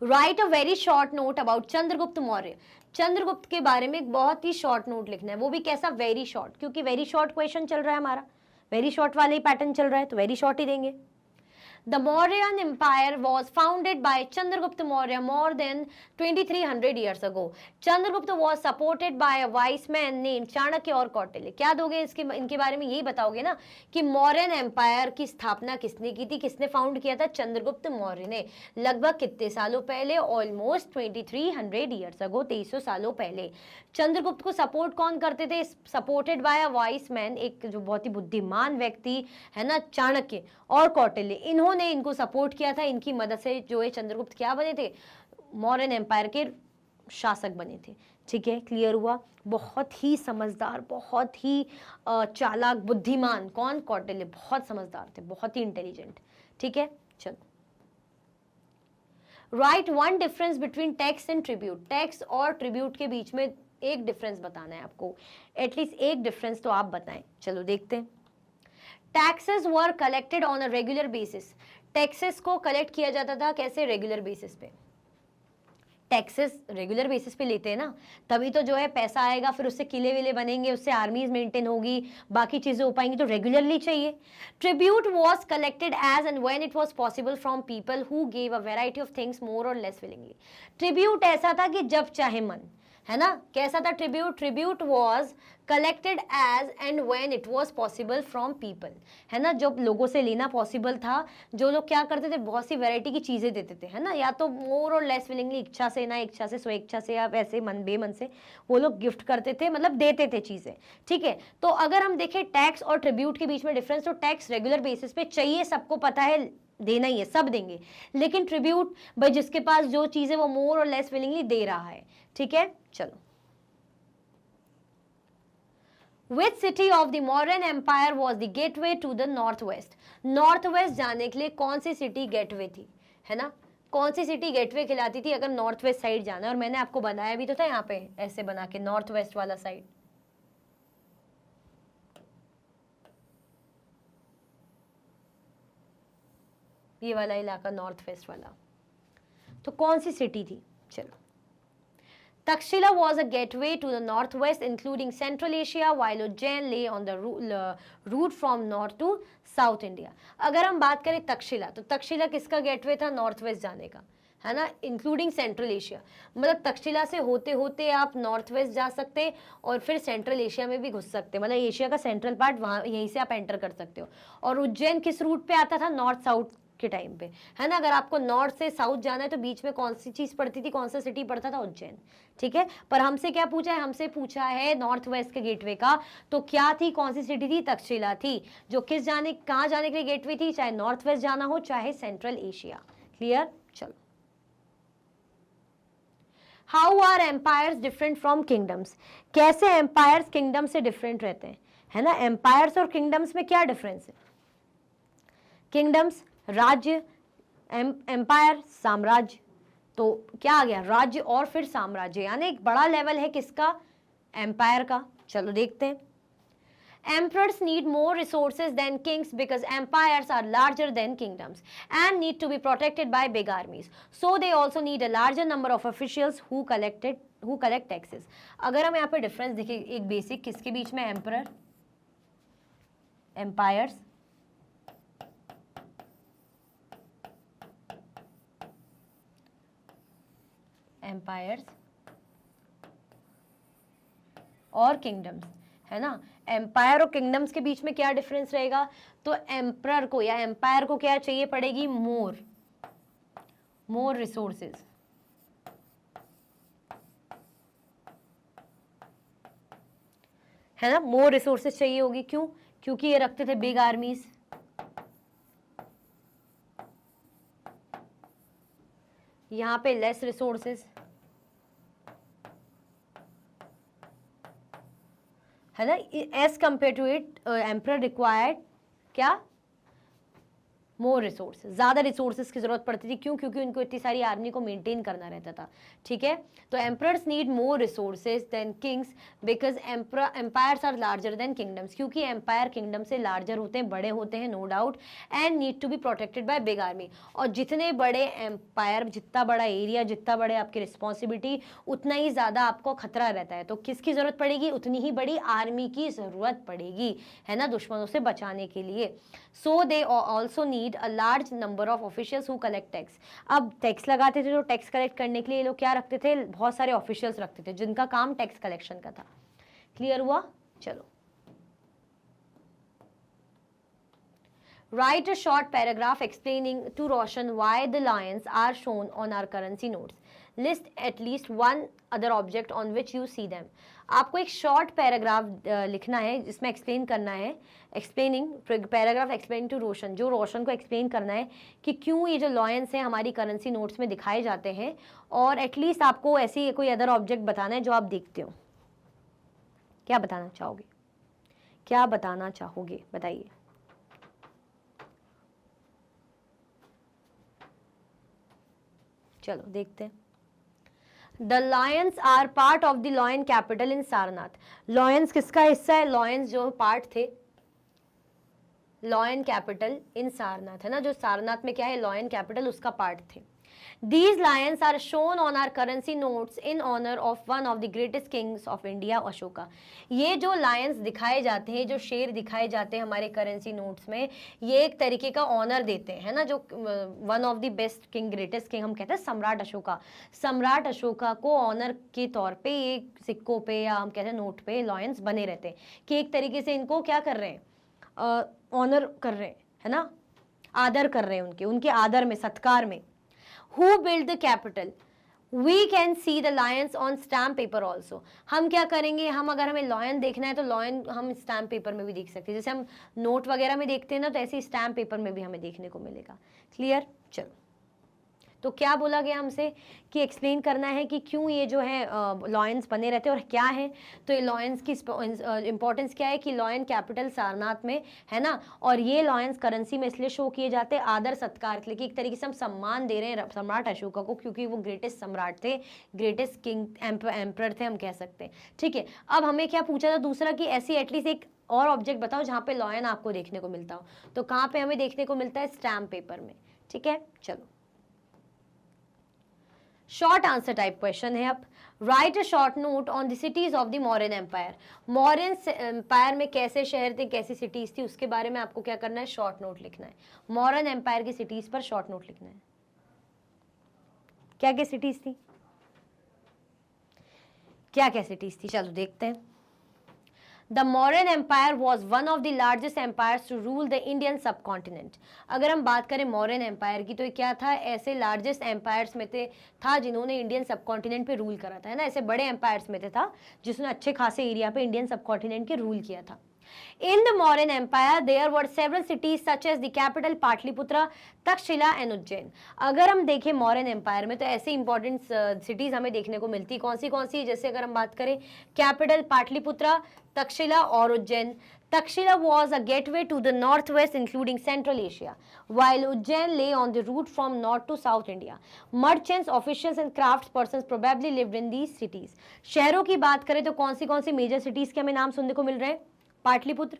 Right a very short note about Chandragupta Maurya. Chandragupta के बारे में एक बहुत ही शॉर्ट नोट लिखना है, वो भी कैसा, वेरी शॉर्ट, क्योंकि वेरी शॉर्ट क्वेश्चन चल रहा है हमारा, वेरी शॉर्ट वाले ही पैटर्न चल रहा है, तो वेरी शॉर्ट ही देंगे। The Mauryan Empire was founded by Chandragupta Maurya more than 2300 years ago. Chandragupta was supported by a wise man named Chanakya और कौटिल्य। क्या दोगे इनके बारे में, यही बताओगे ना कि मौर्यन एम्पायर की स्थापना किसने की थी, किसने फाउंड किया था, चंद्रगुप्त मौर्य ने। लगभग कितने सालों पहले, ऑलमोस्ट 2300 ईयर्स अगो, 2300 सालों पहले। चंद्रगुप्त को सपोर्ट कौन करते थे, supported by a wise man, एक जो बहुत ही बुद्धिमान व्यक्ति है ना, चाणक्य और कौटिल्य, इन्होंने इनको सपोर्ट किया था। इनकी मदद से जो है चंद्रगुप्त क्या बने थे, मौर्यन एम्पायर के शासक बने थे। ठीक है, क्लियर हुआ। बहुत ही समझदार, बहुत ही चालाक, बुद्धिमान, कौन, कौटिल्य, बहुत समझदार थे, बहुत ही इंटेलिजेंट। ठीक है, चलो, right one difference between tax and tribute. Tax और ट्रिब्यूट के बीच में एक डिफरेंस बताना है आपको, एटलीस्ट एक डिफरेंस तो आप बताएं। चलो देखते हैं। Taxes were collected on a regular basis. Taxes को कलेक्ट किया जाता था कैसे, रेगुलर बेसिस पे। टैक्सेस रेगुलर बेसिस पे लेते हैं ना, तभी तो जो है पैसा आएगा, फिर उससे किले विले बनेंगे, उससे आर्मीज मेंटेन होगी, बाकी चीजें हो पाएंगी, तो रेगुलरली चाहिए। Tribute was collected as and when it was possible from people who gave a variety of things more or less willingly. Tribute ऐसा था कि जब चाहे मन, है ना। कैसा था tribute? Tribute was collected as and when it was possible from people, है ना। जब लोगों से लेना पॉसिबल था, जो लोग क्या करते थे, बहुत सी वैरायटी की चीजें देते थे, है ना, या तो मोर और लेस विलिंगली, इच्छा से, ना इच्छा से, स्वेच्छा से, या वैसे मन बेमन से वो लोग गिफ्ट करते थे, मतलब देते थे चीजें, ठीक है। तो अगर हम देखें टैक्स और ट्रिब्यूट के बीच में डिफरेंस, तो टैक्स रेगुलर बेसिस पे चाहिए, सबको पता है, देना ही है, सब देंगे। लेकिन ट्रिब्यूट भाई जिसके पास जो चीज है वो मोर और लेस विलिंगली दे रहा है, ठीक है। चलो, Which city of the modern empire was the gateway to the northwest? North west जाने के लिए कौन सी सिटी गेटवे थी, है ना। कौन सी सिटी गेटवे खिलाती थी अगर नॉर्थ वेस्ट साइड जाना है? और मैंने आपको बनाया भी तो था यहाँ पे ऐसे बना के, नॉर्थ वेस्ट वाला साइड। ये वाला इलाका नॉर्थ वेस्ट वाला, तो कौन सी सिटी थी? चलो, Takshila was a gateway to the northwest, including Central Asia, while Ujjain lay on the route from north to South India. अगर हम बात करें तक्षशिला, तो तक्षशिला किसका गेटवे था? नॉर्थ वेस्ट जाने का, है ना, इंक्लूडिंग सेंट्रल एशिया। मतलब तक्षशिला से होते होते आप नॉर्थ वेस्ट जा सकते और फिर सेंट्रल एशिया में भी घुस सकते, मतलब एशिया का सेंट्रल पार्ट वहाँ, यहीं से आप एंटर कर सकते हो। और उज्जैन किस रूट पे आता था? नॉर्थ साउथ के टाइम पे, है ना। अगर आपको नॉर्थ से साउथ जाना है तो बीच में कौन सी चीज पड़ती थी, कौन सा सिटी पड़ता था? उज्जैन, ठीक है। पर हमसे क्या पूछा है? हमसे पूछा है नॉर्थ वेस्ट के गेटवे का, तो क्या थी, कौन सी सिटी थी? तक्षशिला थी, जो किस जाने, कहाँ जाने के लिए गेटवे थी, चाहे नॉर्थ वेस्ट जाना हो चाहे सेंट्रल एशिया। क्लियर? चलो, how are empires different from kingdoms? कैसे एम्पायर्स किंगडम से डिफरेंट रहते हैं, है ना। एम्पायर्स और किंगडम्स में क्या डिफरेंस है? किंगडम्स राज्य, एम्पायर साम्राज्य, तो क्या आ गया? राज्य और फिर साम्राज्य, यानी एक बड़ा लेवल है किसका? एम्पायर का। चलो देखते हैं। Emperors need more resources than kings because empires are larger than kingdoms and need to be protected by big armies. So they also need a larger number of officials who collect taxes. अगर हम यहाँ पे difference देखें एक basic, किसके बीच में? Emperor, empires, empires और kingdoms, है ना। एम्पायर और किंगडम्स के बीच में क्या डिफरेंस रहेगा? तो एम्परर को या एम्पायर को क्या चाहिए पड़ेगी? मोर रिसोर्सेज, है ना। मोर रिसोर्सेज चाहिए होगी, क्यों? क्योंकि ये रखते थे बिग आर्मीज। यहां पे लेस रिसोर्सेज, है ना। As compare to it emperor required क्या? मोर रिसोर्सेज, ज़्यादा रिसोर्सेज की जरूरत पड़ती थी, क्यों? क्योंकि उनको इतनी सारी आर्मी को मेंटेन करना रहता था, ठीक है। तो emperors need more resources than kings because empires are larger than kingdoms, क्योंकि एम्पायर किंगडम से लार्जर होते हैं, बड़े होते हैं, no doubt, and need to be protected by big army. और जितने बड़े एम्पायर, जितना बड़ा एरिया, जितना बड़े आपकी रिस्पॉन्सिबिलिटी, उतना ही ज़्यादा आपको खतरा रहता है। तो किसकी ज़रूरत पड़ेगी? उतनी ही बड़ी आर्मी की ज़रूरत पड़ेगी, है ना, दुश्मनों से बचाने के लिए। So they also need a large number of officials who collect tax. अब टैक्स लगाते थे तो टैक्स कलेक्ट करने के लिए लोग क्या रखते थे? बहुत सारे ऑफिशियल्स रखते थे जिनका काम टैक्स कलेक्शन का था। क्लियर हुआ? चलो, write a short paragraph explaining to Roshan why the lions are shown on our currency notes. List at least one other object on which you see them. आपको एक शॉर्ट पैराग्राफ लिखना है जिसमें explain करना है, explaining paragraph explain to रोशन, जो रोशन को explain करना है कि क्यों ये जो लॉयंस हैं हमारी करेंसी नोट्स में दिखाए जाते हैं, और एटलीस्ट आपको ऐसी कोई अदर ऑब्जेक्ट बताना है जो आप देखते हो। क्या बताना चाहोगे? क्या बताना चाहोगे? बताइए। चलो देखते हैं। The lions are part of the lion capital in Sarnath. Lions किसका हिस्सा है? लॉयंस जो पार्ट थे लॉयन कैपिटल इन सारनाथ, है ना, जो सारनाथ में क्या है? लॉयन कैपिटल, उसका पार्ट थे। These lions are shown on our currency notes in honor of one of the greatest kings of India, Ashoka. ये जो lions दिखाए जाते हैं, जो शेर दिखाए जाते हैं हमारे करेंसी नोट्स में, ये एक तरीके का ऑनर देते हैं, है ना, जो one of the best king, greatest king हम कहते हैं सम्राट अशोका, सम्राट अशोका को ऑनर के तौर पे ये सिक्कों पे या हम कहते हैं नोट पे लायंस बने रहते हैं कि एक तरीके से इनको क्या कर रहे हैं, ऑनर कर रहे हैं, है ना, आदर कर रहे हैं, उनके आदर में, सत्कार में। Who built the capital? We can see the lions on stamp paper also. हम क्या करेंगे, हम अगर हमें लॉयन देखना है तो लॉयन हम स्टैम्प पेपर में भी देख सकते हैं, जैसे हम नोट वगैरह में देखते हैं ना, तो ऐसे स्टैम्प पेपर में भी हमें देखने को मिलेगा। क्लियर? चलो, तो क्या बोला गया हमसे कि एक्सप्लेन करना है कि क्यों ये जो है लॉयंस बने रहते हैं और क्या है। तो ये लॉयंस की इंपॉर्टेंस क्या है कि लॉयन कैपिटल सारनाथ में है ना, और ये लॉयंस करेंसी में इसलिए शो किए जाते हैं आदर सत्कार के लिए, कि एक तरीके से हम सम्मान दे रहे हैं सम्राट अशोका को, क्योंकि वो ग्रेटेस्ट सम्राट थे, ग्रेटेस्ट किंग एम्परर थे, हम कह सकते हैं। ठीक है, अब हमें क्या पूछा था दूसरा कि ऐसी एटलीस्ट एक और ऑब्जेक्ट बताओ जहाँ पे लॉयन आपको देखने को मिलता हो। तो कहाँ पे हमें देखने को मिलता है? स्टैम्प पेपर में। ठीक है, चलो शॉर्ट आंसर टाइप क्वेश्चन है। अब write a short note on the cities of the Mauryan empire. Mauryan empire में कैसे शहर थे, कैसी सिटीज थी, उसके बारे में आपको क्या करना है? शॉर्ट नोट लिखना है। मौर्यन एम्पायर की सिटीज पर शॉर्ट नोट लिखना है। क्या क्या सिटीज थी, क्या क्या सिटीज थी, चलो देखते हैं। The Mauryan Empire was one of the largest empires to rule the Indian subcontinent. अगर हम बात करें मौर्यन एम्पायर की, तो ये क्या था? ऐसे लार्जेस्ट एम्पायर्स में था जिन्होंने इंडियन सबकॉन्टिनेंट पे रूल करा था, है ना, ऐसे बड़े एम्पायर्स में था जिसने अच्छे खासे एरिया पे इंडियन सबकॉन्टिनेंट के रूल किया था। In the Mauryan Empire, there were several cities such as the capital Patliputra, Takshashila and Ujjain. अगर हम देखें मौर्यन एम्पायर में तो ऐसे इंपॉर्टेंट सिटीज हमें देखने को मिलती, कौन सी, जैसे अगर हम बात करें कैपिटल पाटलिपुत्रा, तक्षशिला और Ujjain. Takshila was a gateway to the northwest, including Central Asia, while Ujjain lay on the route from north to South India. Merchants, officials and craftspersons probably lived in these cities. शहरों की बात करें तो कौन सी major cities के हमें नाम सुनने को मिल रहे हैं? पाटलिपुत्र,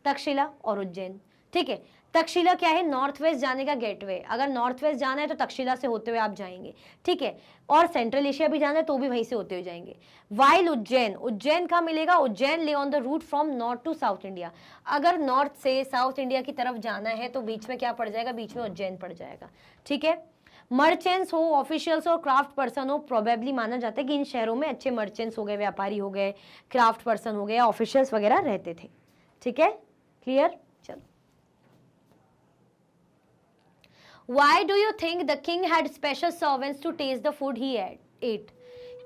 तक्षशिला और उज्जैन। ठीक है, तक्षशिला क्या है? नॉर्थ वेस्ट जाने का गेटवे। अगर नॉर्थ वेस्ट जाना है तो तक्षशिला से होते हुए आप जाएंगे, ठीक है, और सेंट्रल एशिया भी जाना है तो भी वहीं से होते हुए जाएंगे। वाइल उज्जैन कहाँ मिलेगा? Ujjain lay on the route from north to south India. अगर नॉर्थ से साउथ इंडिया की तरफ जाना है तो बीच में क्या पड़ जाएगा? बीच में उज्जैन पड़ जाएगा। ठीक है, मर्चेंट्स हो, ऑफिशियल्स और क्राफ्ट पर्सन हो, प्रोबेबली माना जाता है कि इन शहरों में अच्छे मर्चेंट्स हो गए, व्यापारी हो गए, क्राफ्ट पर्सन हो गए, ऑफिशियल्स वगैरह रहते थे। ठीक है, क्लियर? चलो, Why do you think the king had special servants to taste the food he ate?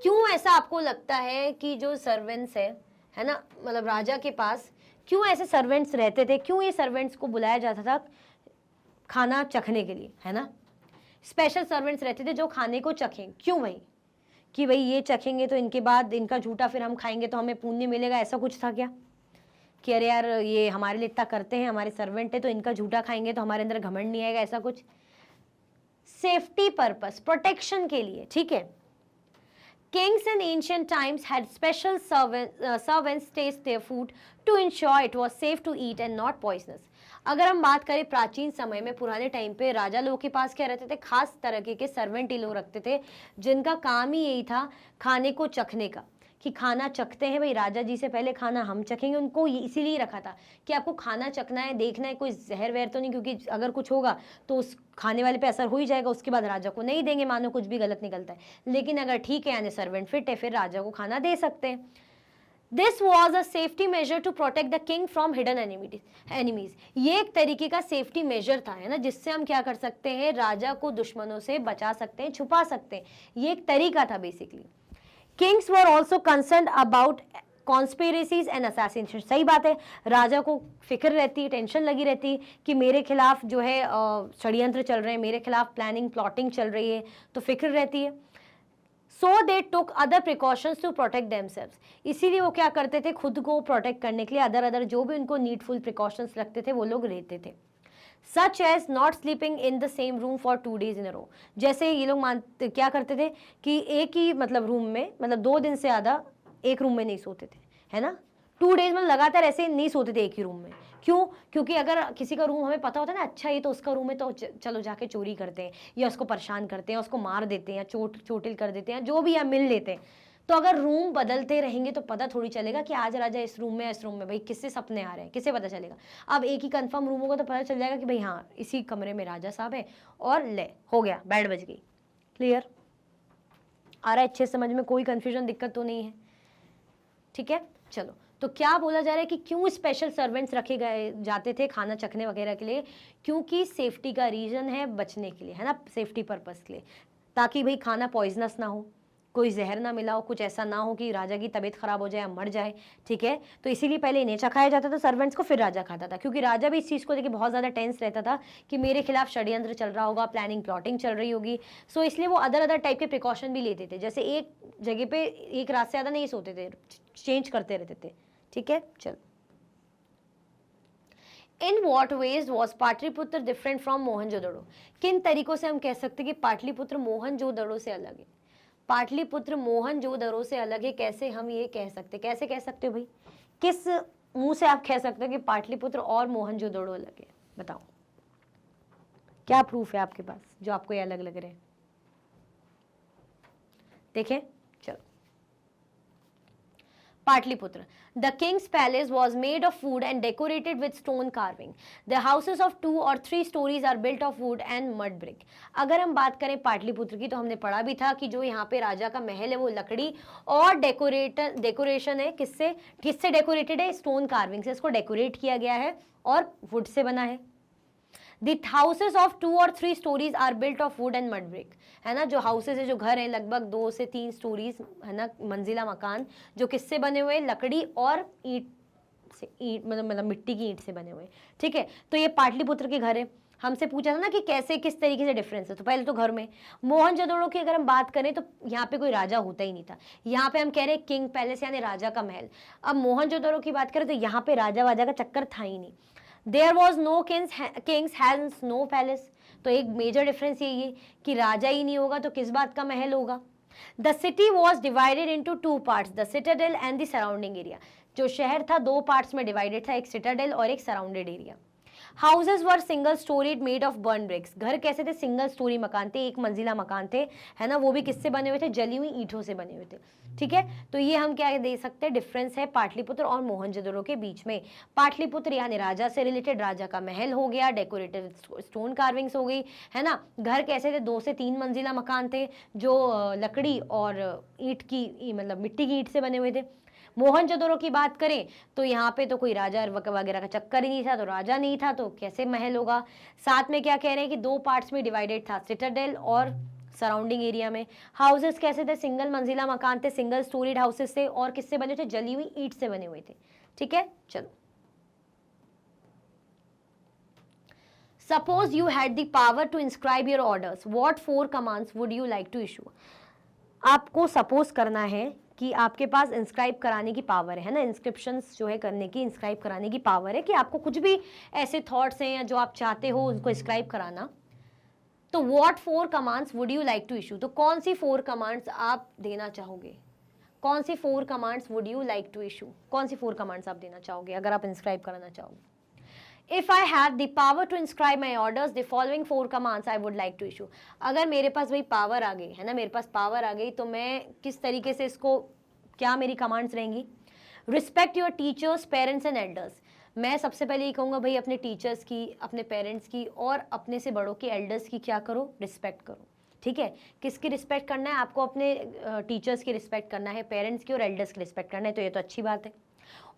क्यों ऐसा आपको लगता है कि जो सर्वेंट्स है ना, मतलब राजा के पास क्यों ऐसे सर्वेंट्स रहते थे, क्यों ये सर्वेंट्स को बुलाया जाता था खाना चखने के लिए, है ना, स्पेशल सर्वेंट्स रहते थे जो खाने को चखें। क्यों भाई? कि भाई ये चखेंगे तो इनके बाद इनका झूठा फिर हम खाएंगे तो हमें पुण्य मिलेगा, ऐसा कुछ था क्या? कि अरे यार ये हमारे लिए इतना करते हैं, हमारे सर्वेंट है, तो इनका झूठा खाएंगे तो हमारे अंदर घमंड नहीं आएगा, ऐसा कुछ? सेफ्टी पर्पस, प्रोटेक्शन के लिए। ठीक है, Kings in ancient times had special servants taste their food to ensure it was safe to eat and not poisonous. अगर हम बात करें प्राचीन समय में, पुराने टाइम पे राजा लोगों के पास क्या रहते थे? खास तरह के सर्वेंट ही लोग रखते थे जिनका काम ही यही था खाने को चखने का, कि खाना चखते हैं भाई, राजा जी से पहले खाना हम चखेंगे। उनको इसीलिए रखा था कि आपको खाना चखना है, देखना है कोई जहर वहर तो नहीं, क्योंकि अगर कुछ होगा तो उस खाने वाले पे असर हो ही जाएगा, उसके बाद राजा को नहीं देंगे, मानो कुछ भी गलत निकलता है। लेकिन अगर ठीक है, यानी सर्वेंट फिट है, फिर राजा को खाना दे सकते हैं। This was a safety measure to protect the king from hidden enemies. ये एक तरीके का सेफ्टी मेजर था, है ना, जिससे हम क्या कर सकते हैं? राजा को दुश्मनों से बचा सकते हैं, छुपा सकते हैं। ये एक तरीका था basically. Kings were also concerned about conspiracies and assassinations. सही बात है, राजा को फिक्र रहती है, टेंशन लगी रहती है कि मेरे खिलाफ जो है षड्यंत्र चल रहे हैं, मेरे खिलाफ प्लानिंग प्लॉटिंग चल रही है, तो फिक्र रहती है। So they took other precautions to protect themselves. इसीलिए वो क्या करते थे? खुद को प्रोटेक्ट करने के लिए अदर जो भी उनको नीडफुल प्रिकॉशंस लगते थे वो लोग रहते थे। Such as not sleeping in the same room for 2 days in a row. जैसे ये लोग क्या करते थे कि एक ही मतलब रूम में, मतलब 2 दिन से ज़्यादा एक रूम में नहीं सोते थे, है ना। 2 days मतलब लगातार ऐसे नहीं सोते थे एक ही रूम में। क्यों? क्योंकि अगर किसी का रूम हमें पता होता है ना अच्छा ये तो उसका रूम है, तो चलो जाके चोरी करते हैं या उसको परेशान करते हैं, उसको मार देते हैं या चोटिल कर देते हैं, जो भी, या मिल लेते हैं। तो अगर रूम बदलते रहेंगे तो पता थोड़ी चलेगा कि आज राजा इस रूम में, इस रूम में, भाई किससे सपने आ रहे हैं, किससे पता चलेगा? अब एक ही कंफर्म रूम होगा तो पता चल जाएगा कि भाई हाँ इसी कमरे में राजा साहब है, और ले हो गया, बेड बज गई। क्लियर? आ रहा है अच्छे समझ में? कोई कंफ्यूजन, दिक्कत तो नहीं है? ठीक है, चलो। तो क्या बोला जा रहा है कि क्यों स्पेशल सर्वेंट्स रखे गए जाते थे खाना चखने वगैरह के लिए? क्योंकि सेफ्टी का रीजन है, बचने के लिए, है ना, सेफ्टी पर्पस के लिए, ताकि भाई खाना पॉइजनस ना हो, कोई जहर ना मिला हो, कुछ ऐसा ना हो कि राजा की तबीयत खराब हो जाए या मर जाए। ठीक है, तो इसीलिए पहले इन्हें चखाया जाता था सर्वेंट्स को, फिर राजा खाता था, क्योंकि राजा भी इस चीज़ को लेकर बहुत ज़्यादा टेंस रहता था कि मेरे खिलाफ षड्यंत्र चल रहा होगा, प्लानिंग प्लॉटिंग चल रही होगी। सो इसलिए वो अदर टाइप के प्रिकॉशन भी लेते थे, जैसे एक जगह पे एक रात से ज़्यादा नहीं सोते थे, चेंज करते रहते थे। ठीक है, चल। In what veg was Pataliputra different from Mohenjodaro? किन तरीकों से हम कह सकते कि पाटलिपुत्र मोहनजोदड़ो से अलग है? पाटलिपुत्र मोहनजोदड़ो से अलग है, कैसे हम ये कह सकते, कैसे कह सकते हो भाई? किस मुंह से आप कह सकते हो कि पाटलिपुत्र और मोहनजोदड़ो अलग है? बताओ, क्या प्रूफ है आपके पास जो आपको ये अलग लग रहे हैं? देखें, चलो। Pataliputra, the king's palace was made of wood and decorated with stone carving. The houses of 2 or 3 stories are built of wood and mud brick. अगर हम बात करें पाटलिपुत्र की तो हमने पढ़ा भी था कि जो यहाँ पे राजा का महल है वो लकड़ी और डेकोरेशन है, किससे डेकोरेटेड है? स्टोन कार्विंग से इसको डेकोरेट किया गया है और वुड से बना है। The houses of 2 or 3 stories are built of wood and mud brick. है ना, जो हाउसेज है, जो घर हैं, लगभग 2 से 3 स्टोरीज, है ना, मंजिला मकान, जो किससे बने हुए? लकड़ी और ईंट से, ईंट मतलब मिट्टी की ईंट से बने हुए। ठीक है, तो ये पाटलिपुत्र के घर है। हमसे पूछा था ना कि कैसे, किस तरीके से डिफरेंस है, तो पहले तो घर में। मोहनजोदड़ो की अगर हम बात करें तो यहाँ पे कोई राजा होता ही नहीं था, यहाँ पे हम कह रहे हैं किंग पैलेस यानी राजा का महल। अब मोहनजोदड़ो की बात करें तो यहाँ पे राजा वाजा का चक्कर था ही नहीं। There was no kings hence no palace. तो एक मेजर डिफरेंस यही है कि राजा ही नहीं होगा तो किस बात का महल होगा? The city was divided into 2 parts, the citadel and the surrounding area. जो शहर था 2 पार्ट्स में डिवाइडेड था, एक सिटाडेल और एक surrounded area. Houses were single storied made of burn bricks. घर कैसे थे? सिंगल स्टोरी मकान थे, एक मंजिला मकान थे, है ना, वो भी किससे बने हुए थे? जली हुई ईंटों से बने हुए थे। ठीक है, तो ये हम क्या दे सकते हैं? डिफरेंस है पाटलिपुत्र और मोहनजोदड़ो के बीच में। पाटलिपुत्र यानी राजा से रिलेटेड, राजा का महल हो गया, डेकोरेटिव स्टोन कार्विंग्स हो गई, है ना। घर कैसे थे? 2 से 3 मंजिला मकान थे जो लकड़ी और ईंट की, मतलब मिट्टी की ईंट से बने हुए थे। मोहनजोदड़ो की बात करें तो यहाँ पे तो कोई राजा वगैरह का चक्कर ही नहीं था, तो राजा नहीं था तो कैसे महल होगा? साथ में क्या कह रहे हैं कि 2 पार्ट्स में डिवाइडेड था, सिटाडेल और सराउंडिंग एरिया में। हाउसेस कैसे थे? सिंगल मंजिला मकान थे, सिंगल स्टोरीड हाउसेस थे, और किससे बने थे? जली हुई ईंट से बने हुए थे। ठीक है, चलो। Suppose you had the power to inscribe your orders, what 4 commands would you like to issue? आपको सपोज करना है कि आपके पास इंस्क्राइब कराने की पावर है ना, इंस्क्रिप्शंस जो है करने की, इंस्क्राइब कराने की पावर है कि आपको कुछ भी ऐसे थॉट्स हैं या जो आप चाहते हो उनको इंस्क्राइब कराना। तो what 4 commands would you like to issue? तो कौन सी 4 कमांड्स आप देना चाहोगे? कौन सी 4 commands would you like to issue? कौन सी 4 कमांड्स आप देना चाहोगे अगर आप इंस्क्राइब कराना चाहोगे? If I had the power to inscribe my orders, the following 4 commands I would like to issue. अगर मेरे पास वही पावर आ गई है ना, मेरे पास पावर आ गई, तो मैं किस तरीके से इसको, क्या मेरी कमांड्स रहेंगी? Respect your teachers, parents and elders. मैं सबसे पहले ये कहूँगा भाई अपने टीचर्स की, अपने पेरेंट्स की और अपने से बड़ों की, एल्डर्स की क्या करो? रिस्पेक्ट करो। ठीक है, किसकी रिस्पेक्ट करना है आपको? अपने टीचर्स की रिस्पेक्ट करना है, पेरेंट्स की और एल्डर्स की रिस्पेक्ट करना है, तो ये तो अच्छी बात है।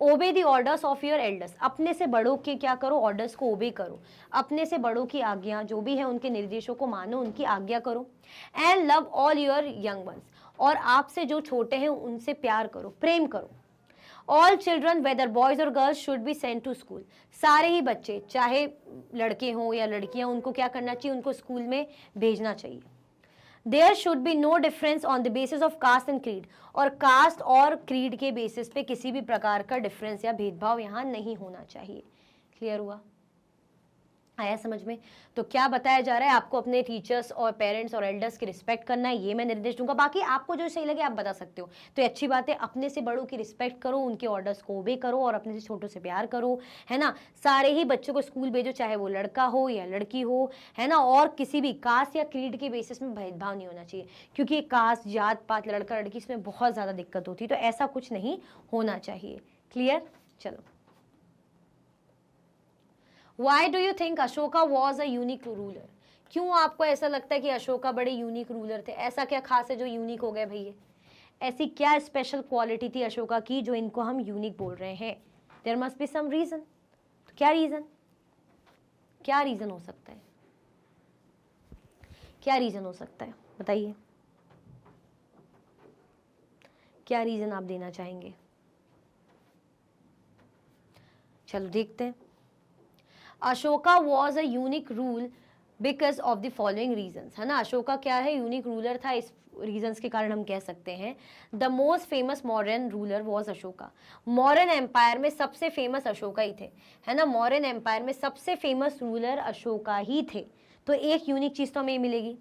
Obey the orders of your elders, अपने से बड़ों के क्या करो? ऑर्डर्स को ओबे करो, अपने से बड़ों की आज्ञा जो भी है उनके निर्देशों को मानो, उनकी आज्ञा करो। And love all your young ones, और आपसे जो छोटे हैं उनसे प्यार करो, प्रेम करो। All children whether boys or girls should be sent to school, सारे ही बच्चे चाहे लड़के हों या लड़कियां, उनको क्या करना चाहिए? उनको स्कूल में भेजना चाहिए। There should be no difference on the basis of caste and creed, और कास्ट और क्रीड के बेसिस पे किसी भी प्रकार का डिफरेंस या भेदभाव यहाँ नहीं होना चाहिए। क्लियर हुआ? आया समझ में? तो क्या बताया जा रहा है, आपको अपने टीचर्स और पेरेंट्स और एल्डर्स की रिस्पेक्ट करना है, ये मैं निर्देश दूंगा। बाकी आपको जो सही लगे आप बता सकते हो। तो ये अच्छी बात है, अपने से बड़ों की रिस्पेक्ट करो, उनके ऑर्डर्स को ओबे करो और अपने से छोटों से प्यार करो, है ना। सारे ही बच्चों को स्कूल भेजो, चाहे वो लड़का हो या लड़की हो, है ना। और किसी भी कास्ट या क्रीड के बेसिस में भेदभाव नहीं होना चाहिए, क्योंकि कास्ट, जात पात, लड़का लड़की, इसमें बहुत ज़्यादा दिक्कत होती है। तो ऐसा कुछ नहीं होना चाहिए। क्लियर? चलो, Why do you think Ashoka was a unique ruler? क्यों आपको ऐसा लगता है कि अशोका बड़े यूनिक रूलर थे? ऐसा क्या खास है जो यूनिक हो गए भैया? ऐसी क्या स्पेशल क्वालिटी थी अशोका की जो इनको हम यूनिक बोल रहे हैं? There must be some reason. तो क्या रीजन, क्या रीजन हो सकता है? क्या रीजन हो सकता है बताइए, क्या रीजन आप देना चाहेंगे? चलो देखते हैं। Ashoka was a unique rule because of the following reasons, है ना। अशोका क्या है, यूनिक रूलर था, इस रीजन्स के कारण हम कह सकते हैं। The most famous Mauryan ruler was Ashoka. Mauryan empire में सबसे फेमस अशोका ही थे, है ना। मौर्यन एम्पायर में सबसे फेमस रूलर अशोका ही थे। तो एक यूनिक चीज तो हमें मिलेगी।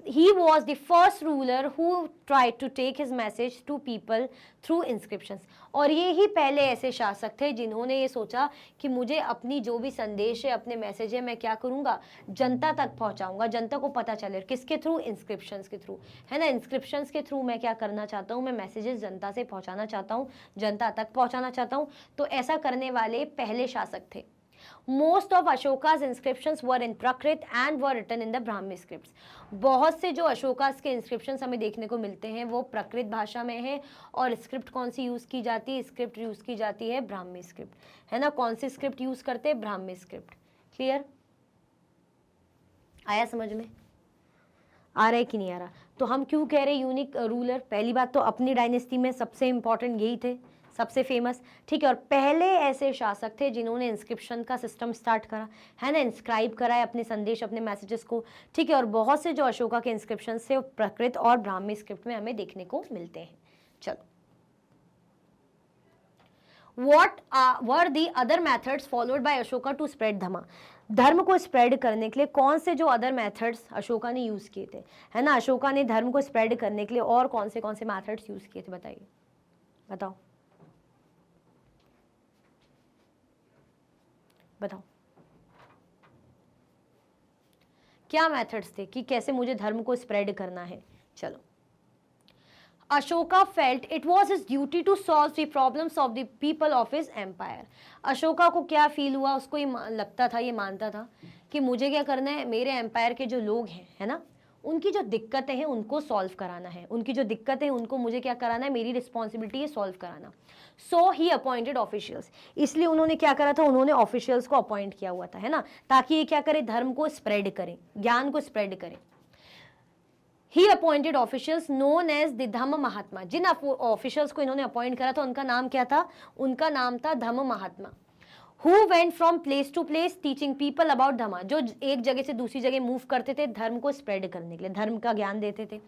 He was the first ruler who tried to take his message to people through inscriptions। और ये ही पहले ऐसे शासक थे जिन्होंने ये सोचा कि मुझे अपनी जो भी संदेश है, अपने मैसेज है, मैं क्या करूँगा, जनता तक पहुँचाऊँगा, जनता को पता चले। किसके थ्रू? इंस्क्रिप्शंस के थ्रू, है ना। इंस्क्रिप्शंस के थ्रू मैं क्या करना चाहता हूँ, मैं मैसेजेस जनता से पहुँचाना चाहता हूँ, जनता तक पहुँचाना चाहता हूँ। तो ऐसा करने वाले पहले शासक थे। Most of Ashoka's inscriptions were in Prakrit and were written in the Brahmi scripts। बहुत से जो अशोकास के इंस्क्रिप्शंस हमें देखने को मिलते हैं वो प्रकृत भाषा में है। और स्क्रिप्ट कौन सी यूज की जाती है? स्क्रिप्ट यूज की जाती है ब्राह्मी स्क्रिप्ट, है ना। कौन सी स्क्रिप्ट यूज करते हैं? ब्राह्मी स्क्रिप्ट। क्लियर? आया समझ में? आ रहा है कि नहीं आ रहा? तो हम क्यों कह रहे यूनिक रूलर? पहली बात तो अपनी डायनेस्टी में सबसे इंपॉर्टेंट यही थे, सबसे फेमस, ठीक है। और पहले ऐसे शासक थे जिन्होंने इंस्क्रिप्शन का सिस्टम स्टार्ट करा, है ना। इंस्क्राइब कराए अपने संदेश, अपने मैसेजेस को, ठीक है। और बहुत से जो अशोका के इंस्क्रिप्शन से प्रकृत और ब्राह्मी स्क्रिप्ट में हमें देखने को मिलते हैं। चलो, What were the other methods followed by Ashoka to spread धर्म? धर्म को स्प्रेड करने के लिए कौन से जो अदर मेथड्स अशोका ने यूज किए थे, है ना। अशोका ने धर्म को स्प्रेड करने के लिए और कौन से मेथड्स यूज किए थे? बताइए, बताओ बताओ, क्या मेथड्स थे कि कैसे मुझे धर्म को स्प्रेड करना है? चलो, Ashoka felt it was his duty to solve the problems of the people of his empire. Ashoka को क्या फील हुआ? उसको ये लगता था, ये मानता था कि मुझे क्या करना है, मेरे एम्पायर के जो लोग हैं, है ना, उनकी जो दिक्कतें हैं उनको सॉल्व कराना है। उनकी जो दिक्कतें हैं उनको मुझे क्या कराना है, मेरी रिस्पॉन्सिबिलिटी है सॉल्व कराना। सो ही अपॉइंटेड ऑफिशियल्स, इसलिए उन्होंने क्या करा था, उन्होंने ऑफिशियल्स को अपॉइंट किया हुआ था, है ना, ताकि ये क्या करे, धर्म को स्प्रेड करें, ज्ञान को स्प्रेड करें। He appointed officials known as the dhamma mahatma. जिन ऑफिशियल्स को इन्होंने अपॉइंट करा था उनका नाम क्या था? उनका नाम था धम्म महात्मा। Who went from place to place teaching people about धम्म, जो एक जगह से दूसरी जगह मूव करते थे धर्म को स्प्रेड करने के लिए, धर्म का ज्ञान देते थे।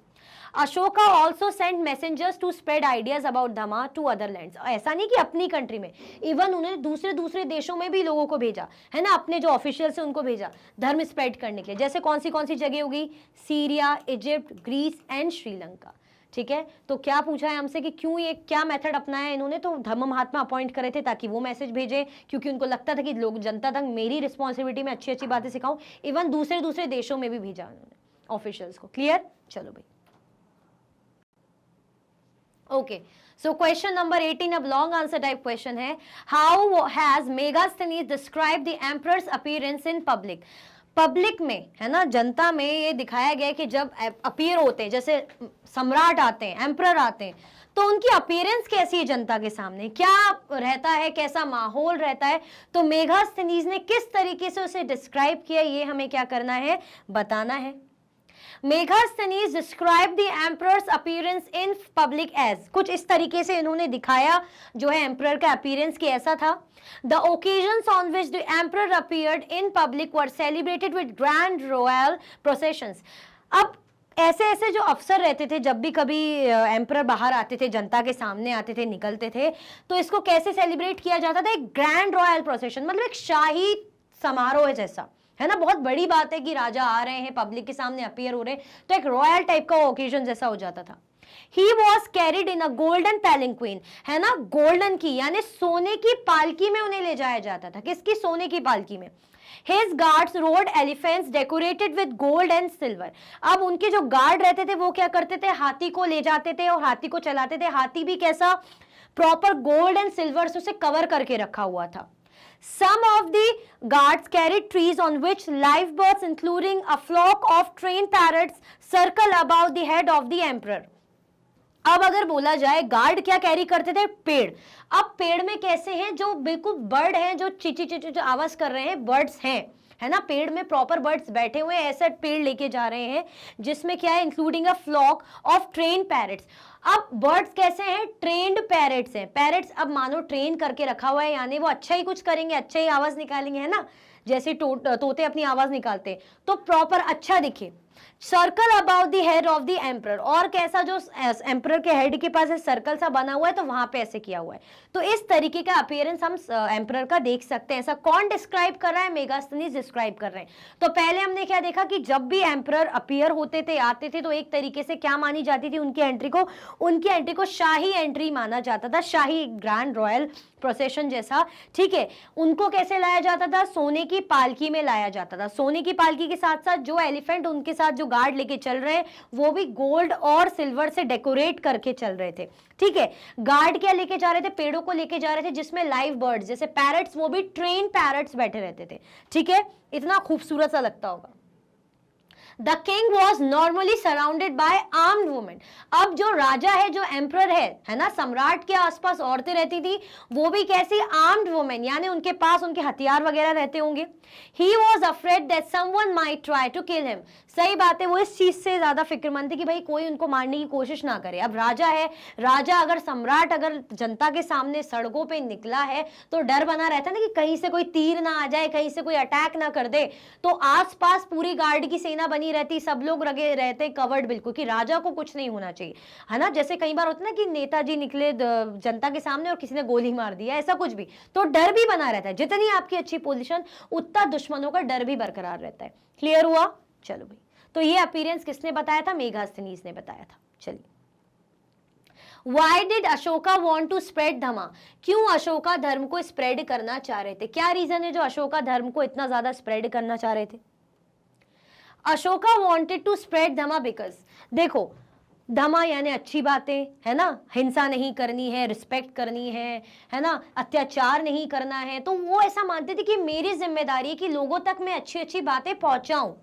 Ashoka also send messengers to spread ideas about dhamma to other lands. ऐसा नहीं कि अपनी कंट्री में, इवन उन्होंने दूसरे देशों में भी लोगों को भेजा, है ना, अपने जो ऑफिशियल्स हैं उनको भेजा धर्म स्प्रेड करने के लिए। जैसे कौन सी जगह होगी? Syria, Egypt, Greece and Sri Lanka, ठीक है। तो क्या पूछा है हमसे कि क्यों ये क्या मेथड अपनाया इन्होंने? तो धम्म महात्मा अपॉइंट करे थे ताकि वो मैसेज भेजे, क्योंकि उनको लगता था कि लोग, जनता तक मेरी रिस्पॉन्सिबिलिटी में अच्छी बातें सिखाऊं। इवन दूसरे देशों में भी भेजा उन्होंने ऑफिशियल्स को। क्लियर? चलो भाई, ओके। सो क्वेश्चन नंबर 18 अब लॉन्ग आंसर टाइप क्वेश्चन है। How has Megasthenes describe the emperor's appearance in public? Public में, है ना, जनता में ये दिखाया गया कि जब अपीयर होते हैं, जैसे सम्राट आते हैं, एम्परर आते हैं, तो उनकी अपीयरेंस कैसी है जनता के सामने, क्या रहता है, कैसा माहौल रहता है। तो मेगास्थनीज ने किस तरीके से उसे डिस्क्राइब किया, ये हमें क्या करना है, बताना है। Megasthenes describe the emperor's appearance in public as, कुछ इस तरीके से इन्होंने दिखाया जो है एम्परर का अपीयरेंस की ऐसा था। The occasions on which the emperor appeared in public were celebrated with grand royal processions। अब ऐसे जो अफसर रहते थे, जब भी कभी एम्परर बाहर आते थे, जनता के सामने आते थे, निकलते थे, तो इसको कैसे सेलिब्रेट किया जाता था? एक ग्रैंड रॉयल प्रोसेशन, मतलब एक शाही समारोह जैसा, है ना, बहुत बड़ी बात है कि राजा आ रहे हैं, पब्लिक के सामने अपीयर हो रहे हैं, तो एक रॉयल टाइप का ओकेजन जैसा हो जाता था। He was carried in a golden palanquin, है ना, गोल्डन की यानी सोने की पालकी में उन्हें ले जाया जाता था। किसकी? सोने की पालकी में। His guards rode elephants decorated with gold and silver. अब उनके जो गार्ड रहते थे वो क्या करते थे? हाथी को ले जाते थे और हाथी को चलाते थे। हाथी भी कैसा? प्रॉपर गोल्ड एंड सिल्वर से उसे कवर करके रखा हुआ था। Some of the guards carried trees on which live birds, including a flock of trained parrots, circle above the head of the emperor. अब अगर बोला जाए गार्ड क्या कैरी करते थे? पेड़। अब पेड़ में कैसे हैं? जो बिल्कुल बर्ड हैं, जो चिची चिची जो आवाज कर रहे हैं, बर्ड्स हैं, है ना, पेड़ में प्रॉपर बर्ड्स बैठे हुए हैं, ऐसा पेड़ लेके जा रहे हैं जिसमें क्या है? Including a flock of train parrots. अब बर्ड्स कैसे हैं? ट्रेंड पैरेट्स हैं। पैरेट्स अब मानो ट्रेन करके रखा हुआ है, यानी वो अच्छा ही कुछ करेंगे, अच्छा ही आवाज निकालेंगे, है ना, जैसे तोते अपनी आवाज निकालते हैं, तो प्रॉपर अच्छा दिखे। Circle about the head of the emperor, और कैसा? जो एम्परर के हेड के पास सर्कल सा बना हुआ है, तो वहां पे ऐसे किया हुआ है। तो इस तरीके का अपीयरेंस हम एम्परर का देख सकते हैं। ऐसा कौन डिस्क्राइब कर रहा है? मेगास्थनीज डिस्क्राइब कर रहे हैं। तो पहले हमने क्या देखा कि जब भी एम्परर अपीयर होते थे, आते थे, तो एक तरीके से क्या मानी जाती थी? उनकी एंट्री को शाही एंट्री माना जाता था, शाही ग्रैंड रॉयल प्रोसेशन जैसा। ठीक है, उनको कैसे लाया जाता था? सोने की पालकी में लाया जाता था। सोने की पालकी के साथ साथ जो एलिफेंट उनके साथ जो गार्ड लेके चल रहे हैं वो भी गोल्ड और सिल्वर से डेकोरेट करके चल रहे थे। ठीक है, गार्ड क्या लेके जा रहे थे? पेड़ों को लेके जा रहे थे जिसमें लाइव बर्ड्स जैसे पैरट्स, वो भी ट्रेन पैरट्स बैठे रहते थे। ठीक है, इतना खूबसूरत सा लगता होगा। The king was normally surrounded by armed women. अब जो राजा है, जो एम्परर है ना, सम्राट के आसपास औरतें रहती थी, वो भी कैसी? आर्म्ड वुमेन, यानी उनके पास उनके हथियार वगैरह रहते होंगे। He was afraid that someone might try to kill him. सही बात है, वो इस चीज से ज्यादा फिक्रमंद थी कि भाई कोई उनको मारने की कोशिश ना करे। अब राजा है, राजा अगर सम्राट अगर जनता के सामने सड़कों पे निकला है तो डर बना रहता है ना कि कहीं से कोई तीर ना आ जाए, कहीं से कोई अटैक ना कर दे। तो आसपास पूरी गार्ड की सेना बनी रहती, सब लोग लगे रहते कवर्ड बिल्कुल कि राजा को कुछ नहीं होना चाहिए, है ना। जैसे कई बार होता है ना कि नेताजी निकले जनता के सामने और किसी ने गोली मार दिया, ऐसा कुछ भी, तो डर भी बना रहता है। जितनी आपकी अच्छी पोजीशन उतना दुश्मनों का डर भी बरकरार रहता है। क्लियर हुआ? चलो भाई, तो ये अपीयरेंस किसने बताया था? मेगास्थनीज ने बताया था। चलिए, Why did Ashoka want to spread धमा? क्यों अशोका धर्म को स्प्रेड करना चाह रहे थे? क्या रीजन है जो अशोका धर्म को इतना ज्यादा स्प्रेड करना चाह रहे थे? Ashoka wanted to spread Dhama because, देखो, धमा यानी अच्छी बातें, है ना, हिंसा नहीं करनी है, रिस्पेक्ट करनी है ना, अत्याचार नहीं करना है। तो वो ऐसा मानते थे कि मेरी जिम्मेदारी है कि लोगों तक मैं अच्छी अच्छी बातें पहुंचाऊं।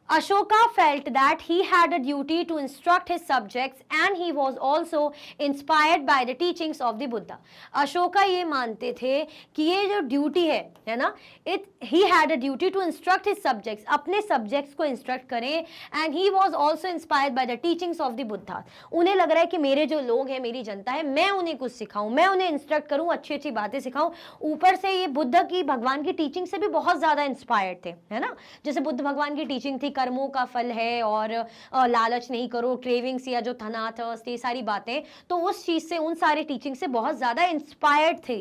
Ashoka felt that he had a duty to instruct his subjects and he was also inspired by the teachings of the Buddha. Ashoka ये मानते थे कि ये जो ड्यूटी है ना, he had a duty to instruct his subjects, अपने subjects को इंस्ट्रक्ट करें, and he was also inspired by the teachings of the Buddha. उन्हें लग रहा है कि मेरे जो लोग हैं, मेरी जनता है, मैं उन्हें कुछ सिखाऊं, मैं उन्हें इंस्ट्रक्ट करूं, अच्छी अच्छी बातें सिखाऊं। ऊपर से ये बुद्ध की, भगवान की टीचिंग से भी बहुत ज्यादा इंस्पायर्ड थे, है ना। जैसे बुद्ध भगवान की टीचिंग थी कर्मों का फल है और लालच नहीं करो, क्रेविंग्स या जो थर्स्ट, ये सारी बातें, तो उस चीज से, उन सारी टीचिंग से बहुत ज्यादा इंस्पायर्ड थे।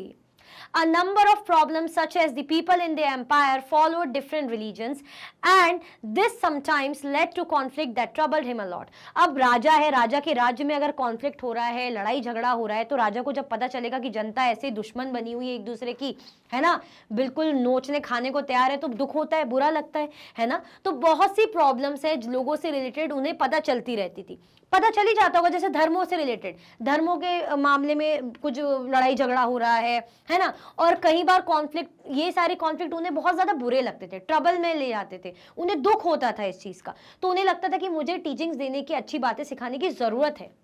A number of problems such as the people in the empire followed different religions and this sometimes led to conflict that troubled him a lot. अब राजा है, राजा के राज्य में अगर कॉन्फ्लिक्ट हो रहा है, लड़ाई झगड़ा हो रहा है, तो राजा को जब पता चलेगा कि जनता ऐसे दुश्मन बनी हुई है एक दूसरे की, है ना, बिल्कुल नोचने खाने को तैयार है, तो दुख होता है, बुरा लगता है ना। तो बहुत सी प्रॉब्लम्स है लोगों से रिलेटेड उन्हें पता चलती रहती थी। पता चल ही जाता होगा, जैसे धर्मों से रिलेटेड, धर्मों के मामले में कुछ लड़ाई झगड़ा हो रहा है ना, और कई बार कॉन्फ्लिक्ट, ये सारे कॉन्फ्लिक्ट उन्हें बहुत ज्यादा बुरे लगते थे, ट्रबल में ले जाते थे, उन्हें दुख होता था इस चीज का, तो उन्हें लगता था कि मुझे टीचिंग्स देने की, अच्छी बातें सिखाने की जरूरत है।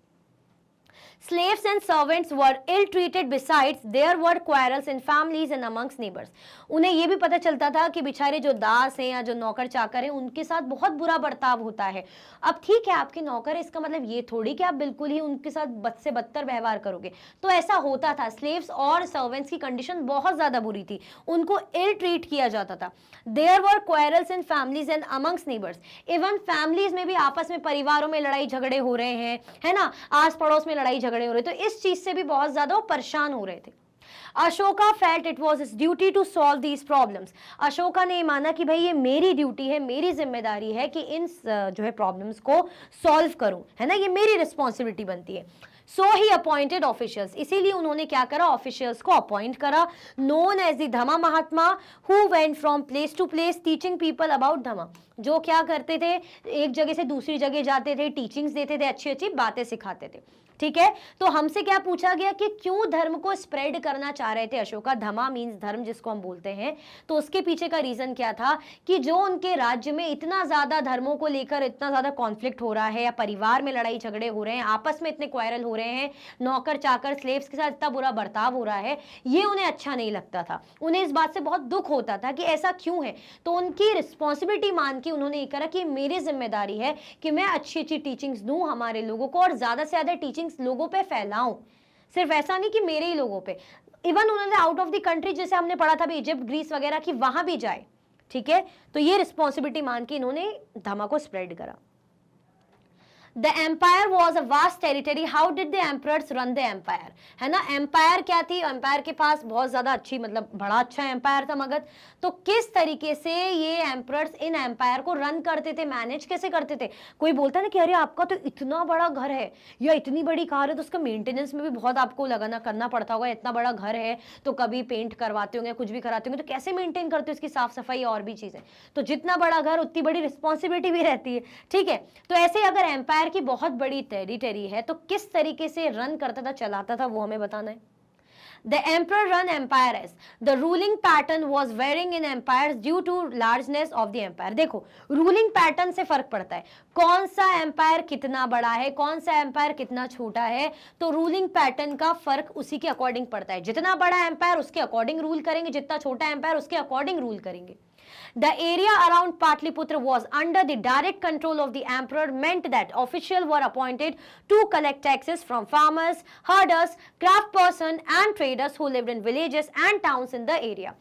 Slaves and servants were ill-treated. Besides, there were quarrels in families and amongst neighbors. उन्हें ये भी पता चलता था कि बेचारे जो दास हैं या जो नौकर चाकर हैं, उनके साथ बहुत बुरा बर्ताव होता है। अब ठीक है, आपके नौकर है, इसका मतलब ये थोड़ी कि आप बिल्कुल ही उनके साथ बद से बदतर व्यवहार करोगे। तो ऐसा होता था, स्लेव्स और सर्वेंट्स की कंडीशन बहुत ज्यादा बुरी थी, उनको इल ट्रीट किया जाता था। There were quarrels in families and amongst neighbors. Even families में भी आपस में, परिवारों में लड़ाई झगड़े हो रहे हैं, है ना, आस पड़ोस में लड़ाई झगड़े हो रहे, तो इस चीज से भी बहुत ज्यादा वो परेशान हो रहे थे। Ashoka felt it was his duty to solve these problems. Ashoka ने माना कि भाई ये मेरी ड्यूटी है, मेरी जिम्मेदारी है कि इन जो है प्रॉब्लम्स को सॉल्व करूं, है ना, ये मेरी रिस्पॉन्सिबिलिटी बनती है। सो ही अपॉइंटेड ऑफिशियल्स, इसीलिए उन्होंने क्या करा, ऑफिशियल्स को अपॉइंट करा, known as the dhamma mahatma, who went from place to place teaching people about dhamma, जो क्या करते थे, एक जगह से दूसरी जगह जाते थे, टीचिंग्स देते थे, अच्छी अच्छी बातें सिखाते थे। ठीक है, तो हमसे क्या पूछा गया कि क्यों धर्म को स्प्रेड करना चाह रहे थे अशोका, धमा मीन्स धर्म जिसको हम बोलते हैं, तो उसके पीछे का रीजन क्या था कि जो उनके राज्य में इतना ज्यादा धर्मों को लेकर इतना ज्यादा कॉन्फ्लिक्ट हो रहा है, या परिवार में लड़ाई झगड़े हो रहे हैं, आपस में इतने क्वारल हो रहे हैं, नौकर चाकर स्लेव्स के साथ इतना बुरा बर्ताव हो रहा है, ये उन्हें अच्छा नहीं लगता था, उन्हें इस बात से बहुत दुख होता था कि ऐसा क्यों है। तो उनकी रिस्पॉन्सिबिलिटी मान के उन्होंने ये करा कि मेरी जिम्मेदारी है कि मैं अच्छी अच्छी टीचिंग्स दूं हमारे लोगों को, और ज्यादा से ज्यादा टीचिंग्स लोगों पे फैलाऊं। सिर्फ ऐसा नहीं कि मेरे ही लोगों पे, इवन उन्होंने आउट ऑफ द कंट्री, जैसे हमने पढ़ा था इजिप्ट ग्रीस वगैरह की, वहां भी जाए। ठीक है, तो ये रिस्पॉन्सिबिलिटी मान के इन्होंने धमा को स्प्रेड करा। The empire was a vast territory. How did the emperors run the empire? है ना, एम्पायर क्या थी, एम्पायर के पास बहुत ज्यादा अच्छी, मतलब बड़ा अच्छा एम्पायर था मगध। तो किस तरीके से ये एम्परर्स इन एम्पायर को रन करते थे, मैनेज कैसे करते थे। कोई बोलता है ना कि अरे आपका तो इतना बड़ा घर है या इतनी बड़ी कार है, तो उसका मेंटेनेंस में भी बहुत आपको लगाना करना पड़ता होगा, इतना बड़ा घर है तो कभी पेंट करवाते होंगे, कुछ भी कराते होंगे, तो कैसे मेंटेन करते हो उसकी साफ सफाई और भी चीजें। तो जितना बड़ा घर उतनी बड़ी रिस्पॉन्सिबिलिटी भी रहती है। ठीक है, तो ऐसे अगर एम्पायर की बहुत बड़ी टेरिटरी है तो किस तरीके से रन करता था, चलाता था, वो हमें बताना है। The emperor run empire as the ruling pattern was varying in empires due to largeness of the empire। देखो रूलिंग पैटर्न से फर्क पड़ता है, कौन सा एम्पायर कितना बड़ा है, कौन सा एम्पायर कितना छोटा है, तो रूलिंग पैटर्न का फर्क उसी के अकॉर्डिंग पड़ता है। जितना बड़ा एम्पायर उसके अकॉर्डिंग रूल करेंगे, जितना छोटा एम्पायर उसके अकॉर्डिंग रूल करेंगे। The area around Patliputra was under the direct control of the emperor, meant that officials were appointed to collect taxes from farmers, herders, craftspersons and traders who lived in villages and towns in the area।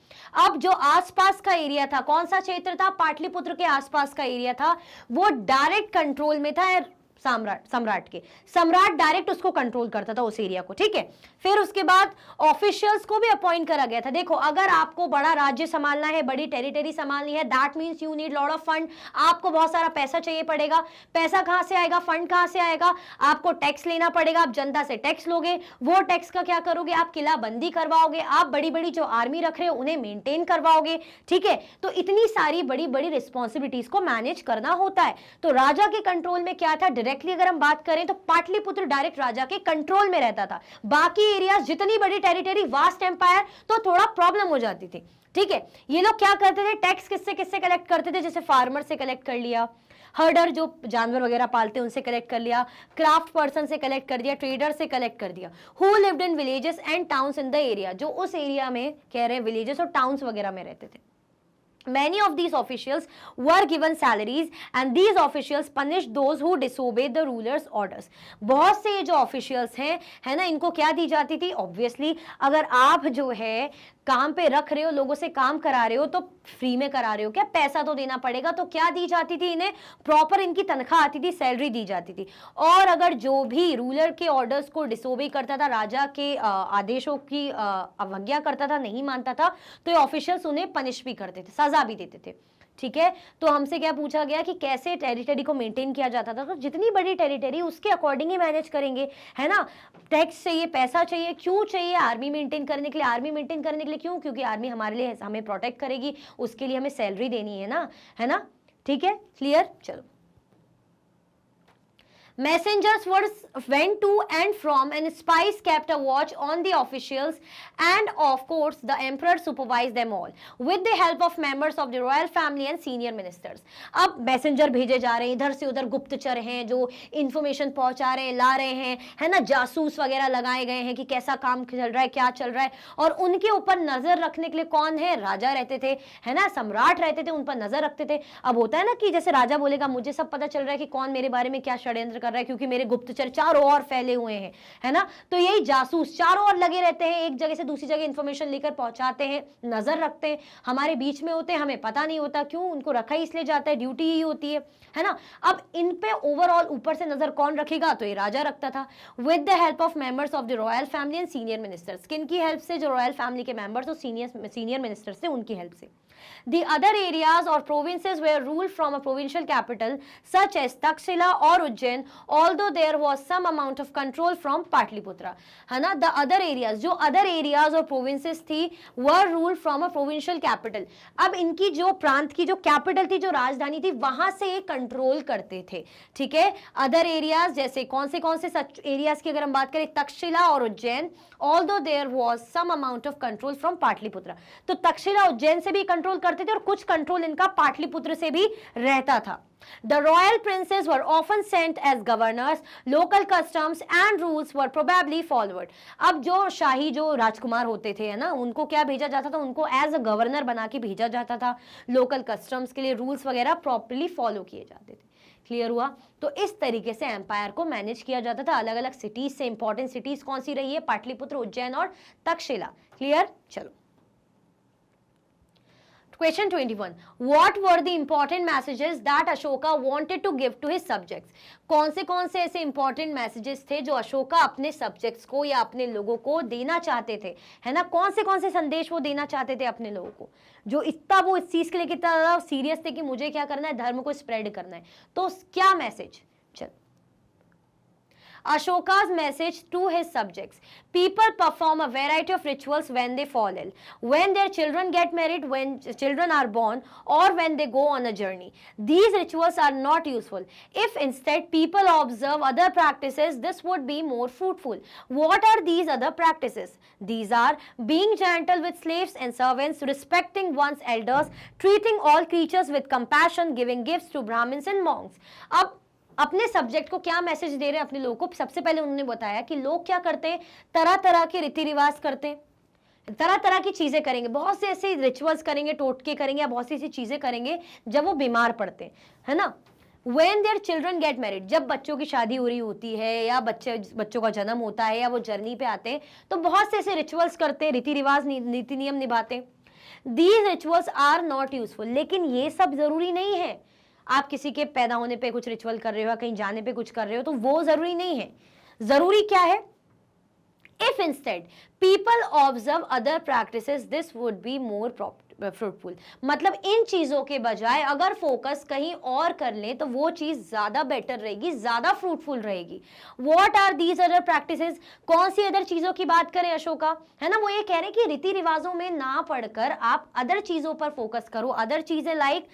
अब जो आसपास का area था, कौन सा क्षेत्र था, पाटलिपुत्र के आसपास का एरिया था, वो डायरेक्ट कंट्रोल में था सम्राट डायरेक्ट उसको कंट्रोल करता था उस एरिया को। ठीक है, फिर उसके बाद ऑफिशियल्स को भी अपॉइंट करा गया था। देखो अगर आपको बड़ा राज्य संभालना है, बड़ी टेरिटरी संभालनी है, that means you need lot of fund, आपको बहुत सारा पैसा चाहिए पड़ेगा। पैसा कहां से आएगा, फंड कहां से आएगा, आपको टैक्स लेना पड़ेगा, आप जनता से टैक्स लोगे, वो टैक्स का क्या करोगे, आप किला बंदी करवाओगे, आप बड़ी बड़ी जो आर्मी रख रहे हो उन्हें मेंटेन करवाओगे। ठीक है, तो इतनी सारी बड़ी बड़ी रिस्पॉन्सिबिलिटीज को मैनेज करना होता है। तो राजा के कंट्रोल में क्या था, डायरेक्टली अगर हम बात करें तो पाटलिपुत्र डायरेक्ट राजा के कंट्रोल में रहता था। बाकी एरियाज जितनी बड़ी टेरिटरी, वास्ट एम्पायर, तो थोड़ा प्रॉब्लम हो जाती थी। ठीक है, ये लोग क्या करते थे, टैक्स किससे किससे कलेक्ट करते थे, जैसे फार्मर से कलेक्ट कर लिया, हर्डर जो जानवर वगैरह पालते हैं उनसे कलेक्ट कर लिया, क्राफ्ट पर्सन से कलेक्ट कर दिया, ट्रेडर से कलेक्ट कर दिया। Who lived in villages and towns in the area, जो उस एरिया में कह रहे हैं विलेजेस और टाउन्स वगैरह में रहते थे। Many of these officials were given salaries and these officials punished those who disobeyed the ruler's orders। बहुत से ये जो officials हैं, है ना, इनको क्या दी जाती थी, obviously अगर आप जो है काम पे रख रहे हो, लोगों से काम करा रहे हो, तो फ्री में करा रहे हो क्या, पैसा तो देना पड़ेगा। तो क्या दी जाती थी इन्हें, प्रॉपर इनकी तनख्वाह आती थी, सैलरी दी जाती थी। और अगर जो भी रूलर के ऑर्डर्स को डिसोबे करता था, राजा के आदेशों की अवज्ञा करता था, नहीं मानता था, तो ये ऑफिशियल्स उन्हें पनिश भी करते थे, सजा भी देते थे। ठीक है, तो हमसे क्या पूछा गया कि कैसे टेरिटरी को मेंटेन किया जाता था, तो जितनी बड़ी टेरिटरी उसके अकॉर्डिंग ही मैनेज करेंगे, है ना। टैक्स चाहिए, पैसा चाहिए, क्यों चाहिए, आर्मी मेंटेन करने के लिए। आर्मी मेंटेन करने के लिए क्यों, क्योंकि आर्मी हमारे लिए हमें प्रोटेक्ट करेगी, उसके लिए हमें सैलरी देनी है ना, है ना। ठीक है, क्लियर। चलो, messengers went to and from and spies kept a watch on the officials and of course the emperor supervised them all with the help of members of the royal family and senior ministers। अब messenger भेजे जा रहे हैं, इधर से उधर गुप्तचर हैं जो इंफॉर्मेशन पहुंचा रहे हैं, ला रहे हैं, है ना, जासूस वगैरह लगाए गए हैं कि कैसा काम चल रहा है, क्या चल रहा है, और उनके ऊपर नजर रखने के लिए कौन है, राजा रहते थे, है ना, सम्राट रहते थे, उन पर नजर रखते थे। अब होता है ना कि जैसे राजा बोलेगा मुझे सब पता चल रहा है कि कौन मेरे बारे में क्या षड्यंत्र कर रहा है क्योंकि मेरे गुप्तचर चारों ओर फैले हुए हैं, है ना। तो यही जासूस चारों ओर लगे रहते हैं, एक जगह से दूसरी जगह इंफॉर्मेशन लेकर पहुंचाते हैं, नजर रखते हैं, हमारे बीच में होते हैं, हमें पता नहीं होता क्यों, उनको रखा ही इसलिए जाता है, ड्यूटी ही होती है ना। अब इन पे ओवरऑल ऊपर से नजर कौन रखेगा, तो ये राजा रखता था, with the help of members of the royal family and senior ministers. किन की हेल्प से, जो रॉयल फैमिली के मेंबर्स और सीनियर मिनिस्टर्स थे उनकी हेल्प से। The other areas or provinces were ruled from a provincial capital such as Takshila or Ujjain, although there was some amount of control from Patliputra, है ना। The other areas, जो other areas और provinces थी were ruled from a provincial capital। अब इनकी जो प्रांत की जो कैपिटल थी, जो राजधानी थी, वहां से ये कंट्रोल करते थे, ठीक है। अदर एरियाज जैसे कौन से सच एरियाज की अगर हम बात करें, तक्षशिला और Ujjain, although there was some amount of control from Pataliputra. तो तक्षशिला उज्जैन से भी कंट्रोल करते थे और कुछ कंट्रोल इनका पाटलिपुत्र से भी रहता था। The royal princes were often sent as governors. Local customs and rules were probably followed. अब जो शाही जो राजकुमार होते थे, है ना, उनको क्या भेजा जाता था, उनको एज अ गवर्नर बना के भेजा जाता था। लोकल कस्टम्स के लिए रूल्स वगैरह प्रॉपरली फॉलो किए जाते थे। क्लियर हुआ। तो इस तरीके से एम्पायर को मैनेज किया जाता था। अलग अलग सिटीज से इंपॉर्टेंट सिटीज कौन सी रही है, पाटलिपुत्र, उज्जैन और तक्षशिला। क्लियर। चलो Question 21. What were the important messages that Ashoka wanted to give to his subjects? कौन से ऐसे इंपॉर्टेंट मैसेजेस थे जो अशोका अपने सब्जेक्ट्स को या अपने लोगों को देना चाहते थे, है ना। कौन से संदेश वो देना चाहते थे अपने लोगों को, जो इतना वो इस चीज के लिए कितना सीरियस थे कि मुझे क्या करना है, धर्म को स्प्रेड करना है। तो क्या मैसेज, चल Ashoka's message to his subjects. People perform a variety of rituals when they fall ill, when their children get married, when children are born, or when they go on a journey. These rituals are not useful. If instead people observe other practices, this would be more fruitful. What are these other practices? These are being gentle with slaves and servants, respecting one's elders, treating all creatures with compassion, giving gifts to Brahmins and monks. अब अपने subject को क्या message दे रहे हैं अपने लोगों को। सबसे पहले उन्होंने बताया कि लोग क्या करते हैं, तरह तरह के रीति रिवाज करते हैं, तरह तरह की चीजें करेंगे, बहुत से ऐसे रिचुअल्स करेंगे, टोटके करेंगे या बहुत सी ऐसी चीजें करेंगे जब वो बीमार पड़ते हैं, है ना। When their children get married, जब बच्चों की शादी हो रही होती है या बच्चों का जन्म होता है या वो जर्नी पे आते हैं, तो बहुत से ऐसे रिचुअल्स करते हैं, रीति रिवाज नीति नियम निभाते हैं। These rituals are not useful, लेकिन ये सब जरूरी नहीं है। आप किसी के पैदा होने पे कुछ रिचुअल कर रहे हो, कहीं जाने पे कुछ कर रहे हो, तो वो जरूरी नहीं है। जरूरी क्या है, if instead people observe other practices this would be more fruitful. मतलब इन चीजों के बजाय अगर फोकस कहीं और कर ले तो वो चीज ज्यादा बेटर रहेगी, ज्यादा फ्रूटफुल रहेगी। What are these other practices, कौन सी अदर चीजों की बात करें अशोका, है ना। वो ये कह रहे हैं कि रीति रिवाजों में ना पढ़कर आप अदर चीजों पर फोकस करो। अदर चीजें लाइक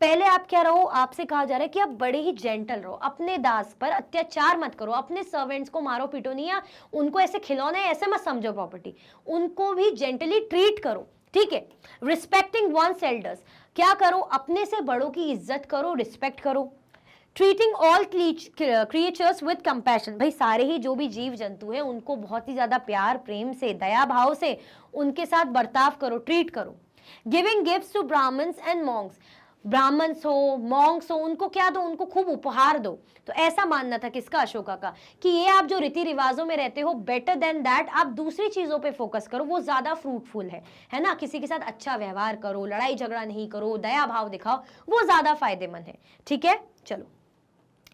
पहले आप क्या रहो, आपसे कहा जा रहा है कि आप बड़े ही जेंटल रहो, अपने दास पर अत्याचार मत करो, अपने सर्वेंट्स को मारो पीटो नहीं, या उनको ऐसे खिलौने ऐसे मत समझो प्रॉपर्टी, उनको भी जेंटली ट्रीट करो, ठीक है। रिस्पेक्टिंग वंस एल्डर्स, क्या करो, अपने से बड़ों की इज्जत करो, रिस्पेक्ट करो। Treating all creatures with compassion, भाई सारे ही जो भी जीव जंतु हैं उनको बहुत ही ज्यादा प्यार प्रेम से, दया भाव से उनके साथ बर्ताव करो, ट्रीट करो। Giving gifts to Brahmans and monks, Brahmans हो मॉन्क्स हो, उनको क्या दो, उनको खूब उपहार दो। तो ऐसा मानना था किसका, अशोका का, कि ये आप जो रीति रिवाजों में रहते हो, बेटर देन दैट आप दूसरी चीजों पे फोकस करो, वो ज्यादा फ्रूटफुल है ना। किसी के साथ अच्छा व्यवहार करो, लड़ाई झगड़ा नहीं करो, दया भाव दिखाओ, वो ज्यादा फायदेमंद है, ठीक है। चलो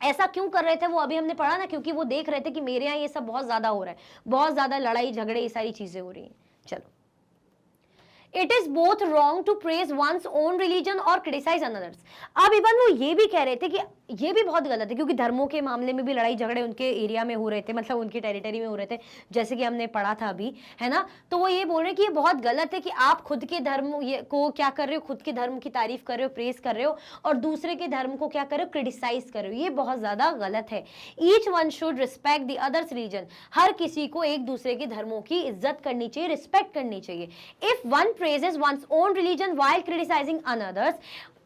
ऐसा क्यों कर रहे थे वो अभी हमने पढ़ा ना, क्योंकि वो देख रहे थे कि मेरे यहाँ ये सब बहुत ज्यादा हो रहा है, बहुत ज्यादा लड़ाई झगड़े ये सारी चीजें हो रही हैं। चलो, it is both wrong to praise one's own religion और क्रिटिसाइज अनदर्स। अब इवन वो ये भी कह रहे थे कि ये भी बहुत गलत है, क्योंकि धर्मों के मामले में भी लड़ाई झगड़े उनके एरिया में हो रहे थे, मतलब उनकी टेरिटरी में हो रहे थे, जैसे कि हमने पढ़ा था अभी, है ना। तो वो ये बोल रहे हैं कि ये बहुत गलत है कि आप खुद के धर्म को क्या कर रहे हो, खुद के धर्म की तारीफ कर रहे हो, प्रेज कर रहे हो, और दूसरे के धर्म को क्या कर रहे हो, क्रिटिसाइज कर रहे हो, ये बहुत ज्यादा गलत है। Each one should respect the others religion, हर किसी को एक दूसरे के धर्मों की इज्जत करनी चाहिए, रिस्पेक्ट करनी चाहिए। If one praises one's own religion while criticizing another's,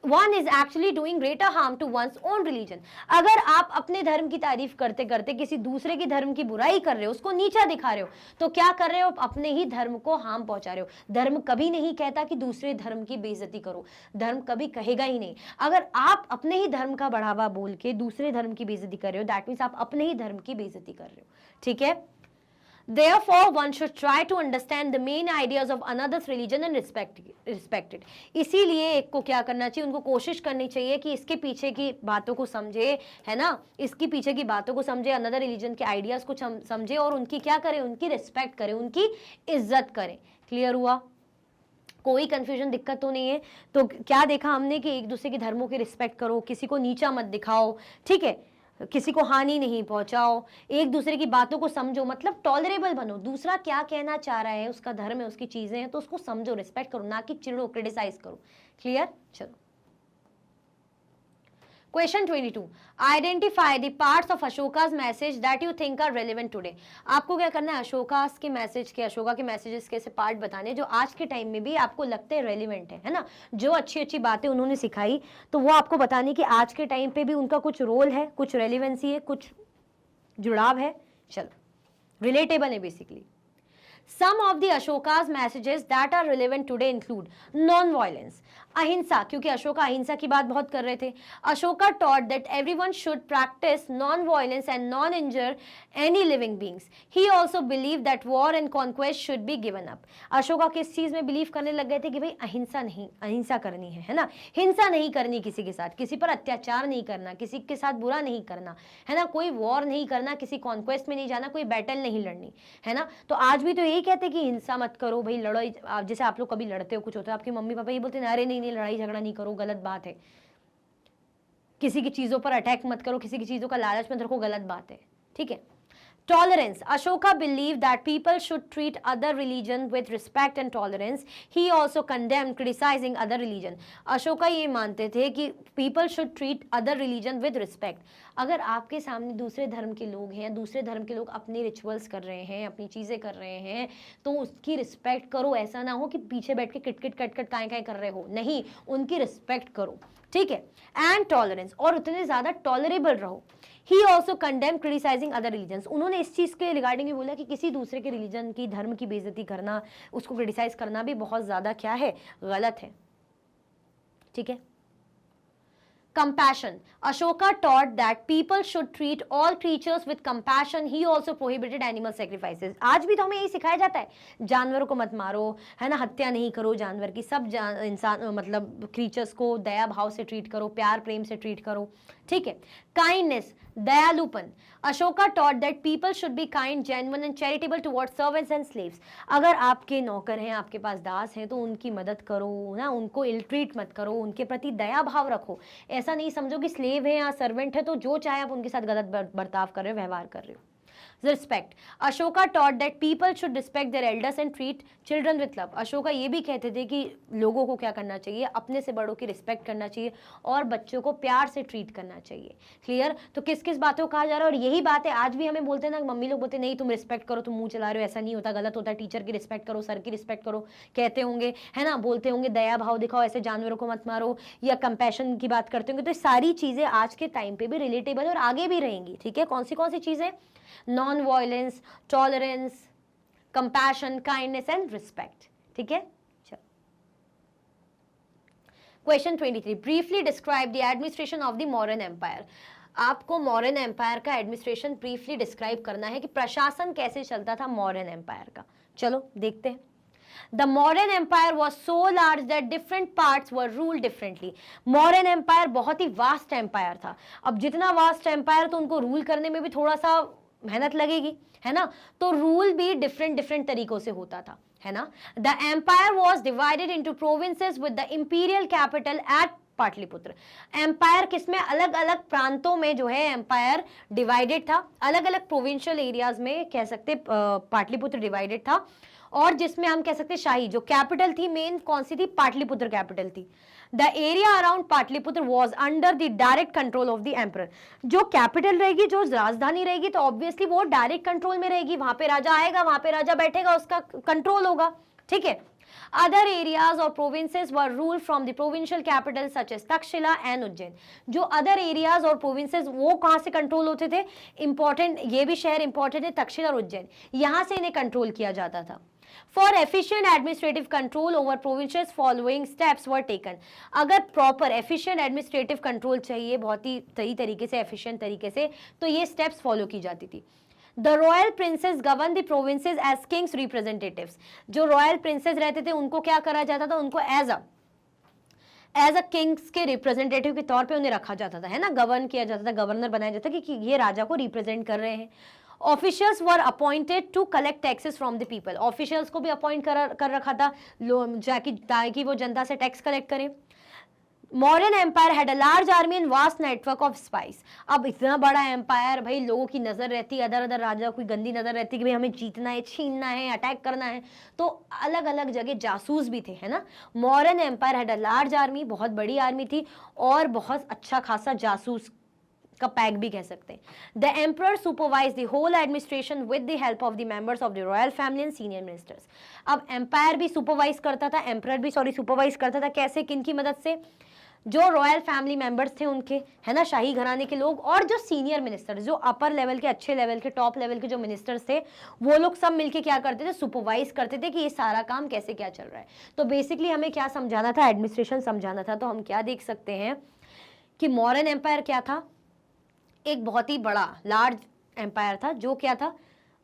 one is actually doing greater harm to one's own religion. अगर आप अपने धर्म की तारीफ करते करते किसी दूसरे के धर्म की बुराई कर रहे हो, उसको नीचा दिखा रहे हो, तो क्या कर रहे हो? अपने ही धर्म को हार्म पहुंचा रहे हो। धर्म कभी नहीं कहता कि दूसरे धर्म की बेइज्जती करो, धर्म कभी कहेगा ही नहीं। अगर आप अपने ही धर्म का बढ़ावा बोल के दूसरे धर्म की बेइज्जती कर रहे हो, दैट मीन्स आप अपने ही धर्म की बेइज्जती कर रहे हो, ठीक है। Therefore, one should try to understand the main ideas of another's religion and respect it. इसीलिए एक को क्या करना चाहिए? उनको कोशिश करनी चाहिए कि इसके पीछे की बातों को समझे, है ना, इसके पीछे की बातों को समझे, अनदर रिलीजन के आइडियाज को समझे और उनकी क्या करें? उनकी रिस्पेक्ट करें, उनकी इज्जत करें। क्लियर हुआ? कोई कंफ्यूजन, दिक्कत तो नहीं है? तो क्या देखा हमने कि एक दूसरे के धर्मों की रिस्पेक्ट करो, किसी को नीचा मत दिखाओ, ठीक है, किसी को हानि नहीं पहुंचाओ, एक दूसरे की बातों को समझो, मतलब टॉलरेबल बनो। दूसरा क्या कहना चाह रहा है, उसका धर्म है, उसकी चीजें हैं, तो उसको समझो, रिस्पेक्ट करो, ना कि चिड़ो, क्रिटिसाइज करो। क्लियर? चलो, question 22, identify the parts of Ashoka's message that you think are relevant today. आपको क्या करना है? अशोका के मैसेजेस के ऐसे पार्ट बताने जो आज के टाइम में भी आपको लगते हैं रेलिवेंट है ना, जो अच्छी अच्छी बातें उन्होंने सिखाई, तो वो आपको बताने कि आज के टाइम पे भी उनका कुछ रोल है, कुछ रेलिवेंसी है, कुछ जुड़ाव है। चलो, रिलेटेबल है basically. Some of the Ashoka's messages that are relevant today include non-violence, अहिंसा, क्योंकि अशोका अहिंसा की बात बहुत कर रहे थे। Ashoka taught that everyone should practice non-violence and non-injure any living beings. He also believed that war and conquest should be given up. Ashoka किस चीज में बिलीव करने लग गए थे कि भाई अहिंसा करनी है ना, हिंसा नहीं करनी किसी के साथ, किसी पर अत्याचार नहीं करना, किसी के साथ बुरा नहीं करना, है ना, कोई वॉर नहीं करना, किसी कॉन्क्वेस्ट में नहीं जाना, कोई बैटल नहीं लड़नी, है ना। तो आज भी तो यही कहते कि हिंसा मत करो भाई, लड़ो। जैसे आप लोग कभी लड़ते हो, कुछ होता है, आपके मम्मी पापा ये बोलते हैं अरे नहीं, लड़ाई झगड़ा नहीं करो, गलत बात है। किसी की चीजों पर अटैक मत करो, किसी की चीजों का लालच मत रखो, गलत बात है, ठीक है। Tolerance. Ashoka believed that people should treat other religion with respect and tolerance. He also condemned criticizing other religion. Ashoka ये मानते थे कि people should treat other religion with respect. अगर आपके सामने दूसरे धर्म के लोग हैं, दूसरे धर्म के लोग अपने रिचुअल्स कर रहे हैं, अपनी चीज़ें कर रहे हैं, तो उसकी रिस्पेक्ट करो। ऐसा ना हो कि पीछे बैठ के किट कट काय कर रहे हो, नहीं, उनकी रिस्पेक्ट करो, ठीक है। एंड टॉलरेंस, और उतने ज़्यादा टॉलरेबल रहो। He also condemned criticizing other religions. उन्होंने इस चीज़ के रिगार्डिंग भी बोला कि किसी दूसरे के रिलीजन की, धर्म की बेइज्जती करना, उसको क्रिटिसाइज करना भी बहुत ज़्यादा क्या है? गलत है, ठीक है। Compassion. Ashoka taught that people should treat all creatures with compassion. He also prohibited animal sacrifices. आज भी तो हमें यही सिखाया जाता है, जानवरों को मत मारो, है ना, हत्या नहीं करो जानवर की, सब इंसान मतलब क्रीचर्स को दया भाव से ट्रीट करो, प्यार प्रेम से ट्रीट करो, ठीक है। काइंडनेस, दयालुपन. Ashoka taught that people should be kind, genuine and charitable towards servants and slaves. अगर आपके नौकर हैं, आपके पास दास हैं, तो उनकी मदद करो ना, उनको इल ट्रीट मत करो, उनके प्रति दया भाव रखो। ऐसा नहीं समझो कि स्लेव है या सर्वेंट है तो जो चाहे आप उनके साथ गलत बर्ताव कर रहे हो, व्यवहार कर रहे हो। Respect. Ashoka taught that people should respect their elders and treat children with love. Ashoka ये भी कहते थे कि लोगों को क्या करना चाहिए? अपने से बड़ों की रिस्पेक्ट करना चाहिए और बच्चों को प्यार से ट्रीट करना चाहिए। क्लियर? तो किस किस बातों को कहा जा रहा है? और यही बात है आज भी हमें बोलते हैं ना, मम्मी लोग बोलते हैं नहीं तुम रिस्पेक्ट करो, तुम मुंह चला रहे हो, ऐसा नहीं होता, गलत होता है। टीचर की रिस्पेक्ट करो, सर की रिस्पेक्ट करो, कहते होंगे, है ना, बोलते होंगे दया भाव दिखाओ, ऐसे जानवरों को मत मारो, या कंपैशन की बात करते होंगे। तो सारी चीजें आज के टाइम पे भी रिलेटेबल और आगे भी रहेंगी, ठीक है। कौन सी चीजें? Non violence, tolerance, compassion, kindness and respect, ठीक है। चलो, question 23, briefly describe the administration of the Mauryan empire. आपको मौर्यन एम्पायर का एडमिनिस्ट्रेशन ब्रीफली डिस्क्राइब करना है कि प्रशासन कैसे चलता था मौर्यन एम्पायर का। चलो देखते हैं। The Mauryan Empire was so large that different parts were ruled differently. Mauryan Empire बहुत ही वास्ट एम्पायर था। अब जितना वास्ट एम्पायर तो उनको रूल करने में भी थोड़ा सा मेहनत लगेगी, है ना, तो रूल भी डिफरेंट तरीकों से होता था, है ना। The empire was divided into provinces with the imperial capital at Pataliputra. Empire किसमें? अलग अलग प्रांतों में जो है एम्पायर डिवाइडेड था, अलग अलग प्रोविंशियल एरियाज में कह सकते पाटलिपुत्र डिवाइडेड था, और जिसमें हम कह सकते शाही, जो कैपिटल थी मेन कौन सी थी? पाटलिपुत्र कैपिटल थी। The area around Pataliputra was under the direct control of the emperor. जो कैपिटल रहेगी, जो राजधानी रहेगी, तो ऑब्वियसली वो डायरेक्ट कंट्रोल में रहेगी, वहां पे राजा आएगा, वहां पे राजा बैठेगा, उसका कंट्रोल होगा, ठीक है। अदर एरियाज और provinces were rule from the provincial capital such as Takshashila and Ujjain. जो अदर एरियाज और प्रोविंसेस वो कहां से कंट्रोल होते थे? इंपॉर्टेंट, ये भी शहर इंपॉर्टेंट है, तक्षशिला और उज्जैन, यहां से इन्हें कंट्रोल किया जाता था। For efficient administrative control over provinces, following steps were taken. अगर proper efficient administrative control चाहिए बहुत ही सही तरीके से, efficient तरीके से, तो ये steps follow की जाती थी। The royal princes govern the provinces as kings representatives. जो royal princes रहते थे उनको क्या करा जाता था? उनको एज अ किंग्स के रिप्रेजेंटेटिव के तौर पे उन्हें रखा जाता था, है ना, गवर्न किया जाता था, गवर्नर बनाया जाता था कि ये राजा को रिप्रेजेंट कर रहे हैं। Officials were appointed to collect taxes from the people. Officials को भी अपॉइंट कर रखा था ताकि वो जनता से टैक्स कलेक्ट करें। Mauryan empire had a large army and vast network of spies. अब इतना बड़ा एम्पायर, भाई लोगों की नजर रहती है, अदर अदर राजा कोई गंदी नजर रहती है कि भाई हमें जीतना है, छीनना है, अटैक करना है, तो अलग अलग जगह जासूस भी थे, है ना। Mauryan empire had a large army, बहुत बड़ी आर्मी थी, और बहुत अच्छा खासा जासूस का पैक भी कह सकते हैं। The emperor supervise the whole administration with the help of the members of the royal family and senior ministers. अब एम्पायर भी सुपरवाइज करता था, एम्परर भी सुपरवाइज करता था, कैसे, किन की मदद से? जो रॉयल फैमिली मेंबर्स थे उनके, है ना, शाही घराने के लोग, और जो सीनियर मिनिस्टर, जो अपर लेवल के, अच्छे लेवल के, टॉप लेवल के जो मिनिस्टर्स थे, वो लोग सब मिलके क्या करते थे? सुपरवाइज करते थे कि ये सारा काम कैसे क्या चल रहा है। तो बेसिकली हमें क्या समझाना था? एडमिनिस्ट्रेशन समझाना था। तो हम क्या देख सकते हैं कि मौर्यन एम्पायर क्या था? एक बहुत ही बड़ा लार्ज एम्पायर था, जो क्या था?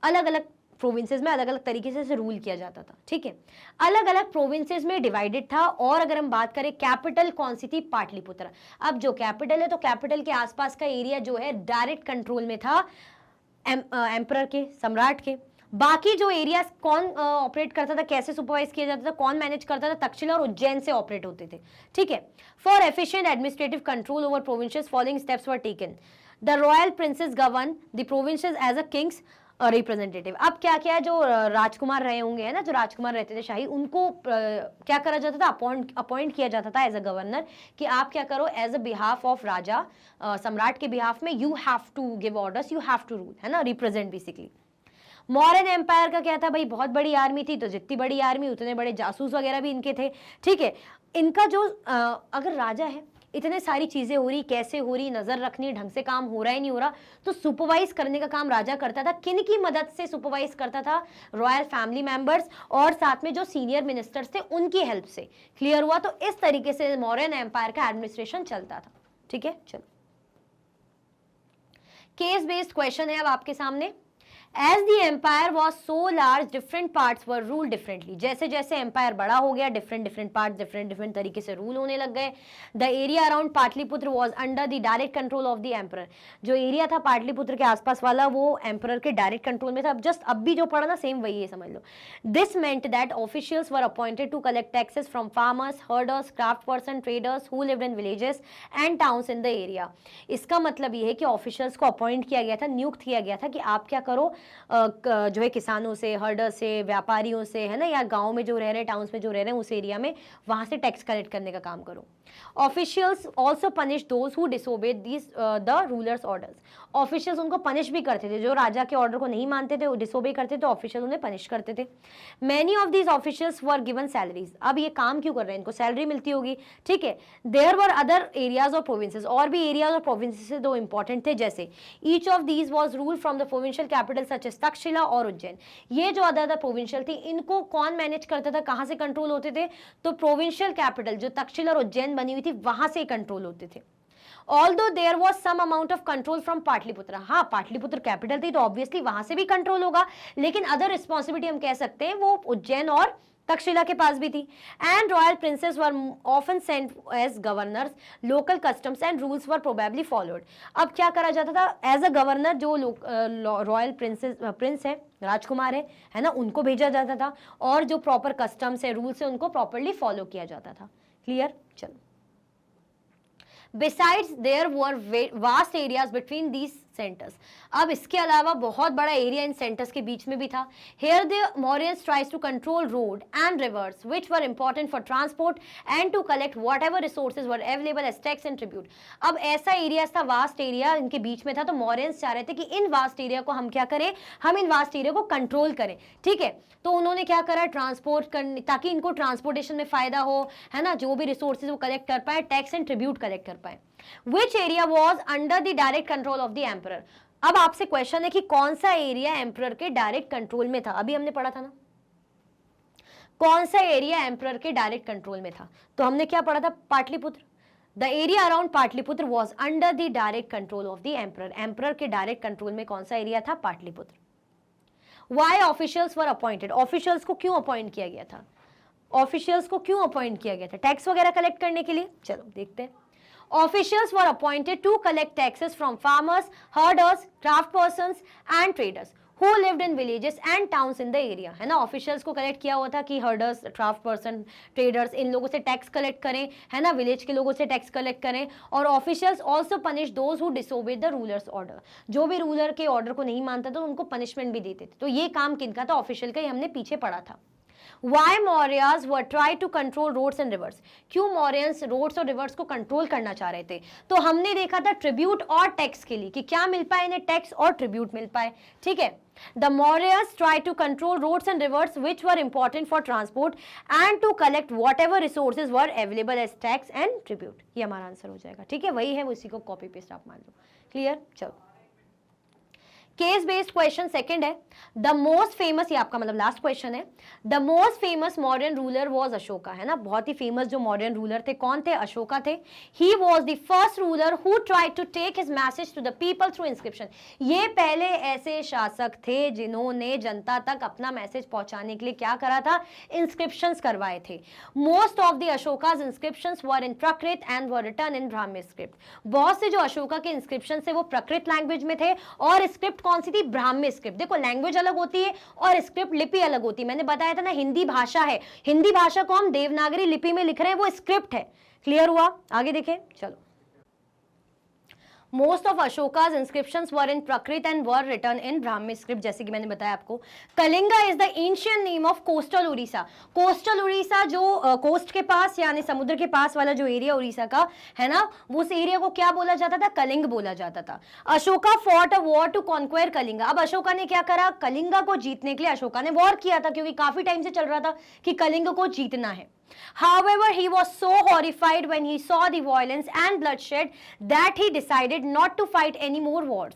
अलग अलग प्रोविंसेस में अलग अलग तरीके से रूल किया जाता था, ठीक है, अलग अलग प्रोविंसेस में डिवाइडेड था। और अगर हम बात करें कैपिटल कौन सी थी? पाटलिपुत्र। अब जो कैपिटल है, तो कैपिटल के आसपास का एरिया जो है डायरेक्ट कंट्रोल में था एम्परर के, सम्राट के। बाकी जो एरिया कौन ऑपरेट करता था, कैसे सुपरवाइज किया जाता था, कौन मैनेज करता था? तक्षशिला और उज्जैन से ऑपरेट होते थे, ठीक है। For efficient administrative control over provinces following steps were taken. The royal princes govern the provinces as a king's representative. अब क्या क्या है, जो राजकुमार रहे होंगे, है ना, जो राजकुमार रहते थे शाही, उनको क्या करा जाता था? अपॉइंट किया जाता था एज अ गवर्नर, कि आप क्या करो, as a behalf of raja, सम्राट के बिहाफ में, you have to give orders, you have to rule, है ना, रिप्रेजेंट बेसिकली। मौर्यन एम्पायर का क्या था? भाई बहुत बड़ी आर्मी थी, तो जितनी बड़ी आर्मी उतने बड़े जासूस वगैरह भी इनके थे, ठीक है। इनका जो अगर राजा है, इतने सारी चीजें हो रही, कैसे हो रही, नजर रखनी, ढंग से काम हो रहा है नहीं हो रहा, तो सुपरवाइज करने का काम राजा करता था। किन की मदद से सुपरवाइज करता था? रॉयल फैमिली मेंबर्स और साथ में जो सीनियर मिनिस्टर्स थे उनकी हेल्प से। क्लियर हुआ? तो इस तरीके से मौर्यन एम्पायर का एडमिनिस्ट्रेशन चलता था, ठीक है। चलो, केस बेस्ड क्वेश्चन है अब आपके सामने। As the empire was so large, different parts were ruled differently. जैसे जैसे एम्पायर बड़ा हो गया, different पार्ट्स different तरीके से रूल होने लग गए। The area around Pataliputra was under the direct control of the emperor. जो एरिया था पाटलिपुत्र के आसपास वाला, वो एम्परर के डायरेक्ट कंट्रोल में था। अब भी जो पढ़ा ना, सेम वही है, समझ लो। This meant that officials were appointed to collect taxes from farmers, herders, craftspersons, traders who lived in villages and towns in the area. इसका मतलब ये है कि ऑफिशियल्स को अपॉइंट किया गया था, नियुक्त किया गया था कि आप क्या करो, जो है किसानों से, हर्डर से, व्यापारियों से, है ना, या गांव में जो रह रहे हैं, टाउन्स में जो रह रहे हैं, उस एरिया में, वहां से टैक्स कलेक्ट करने का काम करो। Officials also punish those who disobeyed this the rulers orders. Officials उनको पनिश भी करते थे, जो राजा के ऑर्डर को नहीं मानते थे, वो डिसोबे करते थे, ऑफिशियल उन्हें पनिश करते थे। Many of these officials were given salaries. अब ये काम क्यों कर रहे हैं? इनको सैलरी मिलती होगी, ठीक है। देयर वर अदर एरियाज और प्रोविंसेस, और भी एरियाज और प्रोविंसेस दो इंपॉर्टेंट थे, जैसे each of these was rule from the provincial capital such as Takshashila और उज्जैन। ये जो अदर प्रोविंशियल थी, इनको कौन मैनेज करता था, कहां से कंट्रोल होते थे? तो प्रोविंशियल कैपिटल जो तक्षशिला और उज्जैन बनी हुई थी, वहां से कंट्रोल होते थे। Although there was some amount of control from Pataliputra, हाँ पाटलिपुत्र कैपिटल थी तो ऑब्वियसली वहां से भी कंट्रोल होगा, लेकिन अदर रिस्पॉन्सिबिलिटी हम कह सकते हैं वो उज्जैन और तक्षशिला के पास भी थी। And royal princes were often sent as governors, local customs and rules were probably followed. अब क्या करा जाता था? एज अ गवर्नर जो रॉयल प्रिंस है, राजकुमार है ना, उनको भेजा जाता था, और जो प्रॉपर कस्टम्स है, रूल्स है, उनको प्रॉपरली फॉलो किया जाता था। क्लियर? चलो, Besides, there were vast areas between these centres. अब इसके अलावा बहुत बड़ा एरिया इन सेंटर्स के बीच में भी था। Here the Mauryans tries to control road and rivers which were important for transport and to collect whatever resources were available as tax and tribute। अब ऐसा एरिया था, वास्ट एरिया इनके बीच में था, तो मॉरियंस चाह रहे थे कि इन वास्ट एरिया को हम क्या करें, हम इन वास्ट एरिया को कंट्रोल करें, ठीक है। तो उन्होंने क्या करा, ट्रांसपोर्ट करने, ताकि इनको ट्रांसपोर्टेशन में फायदा हो, है ना, जो भी रिसोर्सेज वो कलेक्ट कर पाए, टैक्स एंड ट्रिब्यूट कलेक्ट कर पाए। Which area was under the direct control of the emperor? अब आपसे क्वेश्चन है कि कौन सा एरिया एम्परर के डायरेक्ट कंट्रोल में था। अभी हमने पढ़ा था ना, कौन सा एरिया एम्परर के डायरेक्ट कंट्रोल में था, तो हमने क्या पढ़ा था, Pataliputra. The area around Pataliputra was under the direct control of the emperor. Emperor के डायरेक्ट कंट्रोल में कौन सा एरिया था, Pataliputra. Y officials were appointed? Officials को क्यों अपॉइंट किया गया था, ऑफिशियल्स को क्यों अपॉइंट किया गया था, टैक्स वगैरह कलेक्ट करने के लिए। चलो देखते हैं। Officials were appointed to collect taxes from farmers, herders, craftspersons and traders who lived in villages and towns in the area, है ना। ऑफिशियल्स को कलेक्ट किया हुआ था कि हर्डर्स, क्राफ्ट पर्सन, ट्रेडर्स, इन लोगों से टैक्स कलेक्ट करें, है ना, विलेज के लोगों से टैक्स कलेक्ट करें। और officials also punish those who disobey the rulers order, जो भी रूलर के ऑर्डर को नहीं मानता था उनको पनिशमेंट भी देते थे। तो ये काम किनका था, ऑफिशियल का, ही हमने पीछे पढ़ा था। Why Mauryas were try to control roads and rivers? क्यों मौर्यंस रोड्स और रिवर्स को कंट्रोल करना चाह रहे थे, तो हमने देखा था ट्रिब्यूट और टैक्स के लिए कि क्या मिल पाए इन्हें, टैक्स और ट्रिब्यूट मिल पाए, ठीक है। The Mauryas tried to control roads and rivers which were important for transport and to collect whatever resources were available as tax and tribute। ये हमारा आंसर हो जाएगा, ठीक है, वही है, उसी को कॉपी पेस्ट आप मान लो। क्लियर? चलो केस बेस्ड क्वेश्चन सेकंड है। द मोस्ट फेमस, ये आपका मतलब लास्ट क्वेश्चन है। The most famous modern ruler was Ashoka, है ना, बहुत ही फेमस जो मॉडर्न रूलर थे कौन थे, अशोका थे। He was the first ruler who tried to take his message to the people through inscription. ये पहले ऐसे शासक थे जिन्होंने जनता तक अपना मैसेज पहुंचाने के लिए क्या करा था, इंस्क्रिप्शंस करवाए थे। Most of the Ashoka's inscriptions were in Prakrit and were written in Brahmi script. बहुत से जो अशोका के इंस्क्रिप्शन थे वो प्राकृत लैंग्वेज में थे, और स्क्रिप्ट कौन सी थी, ब्राह्मी स्क्रिप्ट। देखो लैंग्वेज अलग होती है और स्क्रिप्ट लिपि अलग होती है। मैंने बताया था ना, हिंदी भाषा है, हिंदी भाषा को हम देवनागरी लिपि में लिख रहे हैं, वो स्क्रिप्ट है। क्लियर हुआ? आगे देखें, चलो। Most of Ashoka's inscriptions were in Prakrit and were written in Brahmi script, जैसे कि मैंने बताया आपको। Kalinga is the ancient name of coastal Orissa. Coastal Orissa जो कोस्ट के पास यानी समुद्र के पास वाला जो एरिया उड़ीसा का है ना, उस एरिया को क्या बोला जाता था, कलिंग बोला जाता था। Ashoka fought a war to conquer Kalinga. अब अशोका ने क्या करा, कलिंगा को जीतने के लिए अशोका ने वॉर किया था, क्योंकि काफी टाइम से चल रहा था कि कलिंग को जीतना है। However, he was so horrified when he saw the violence and bloodshed that he decided not to fight any more wars।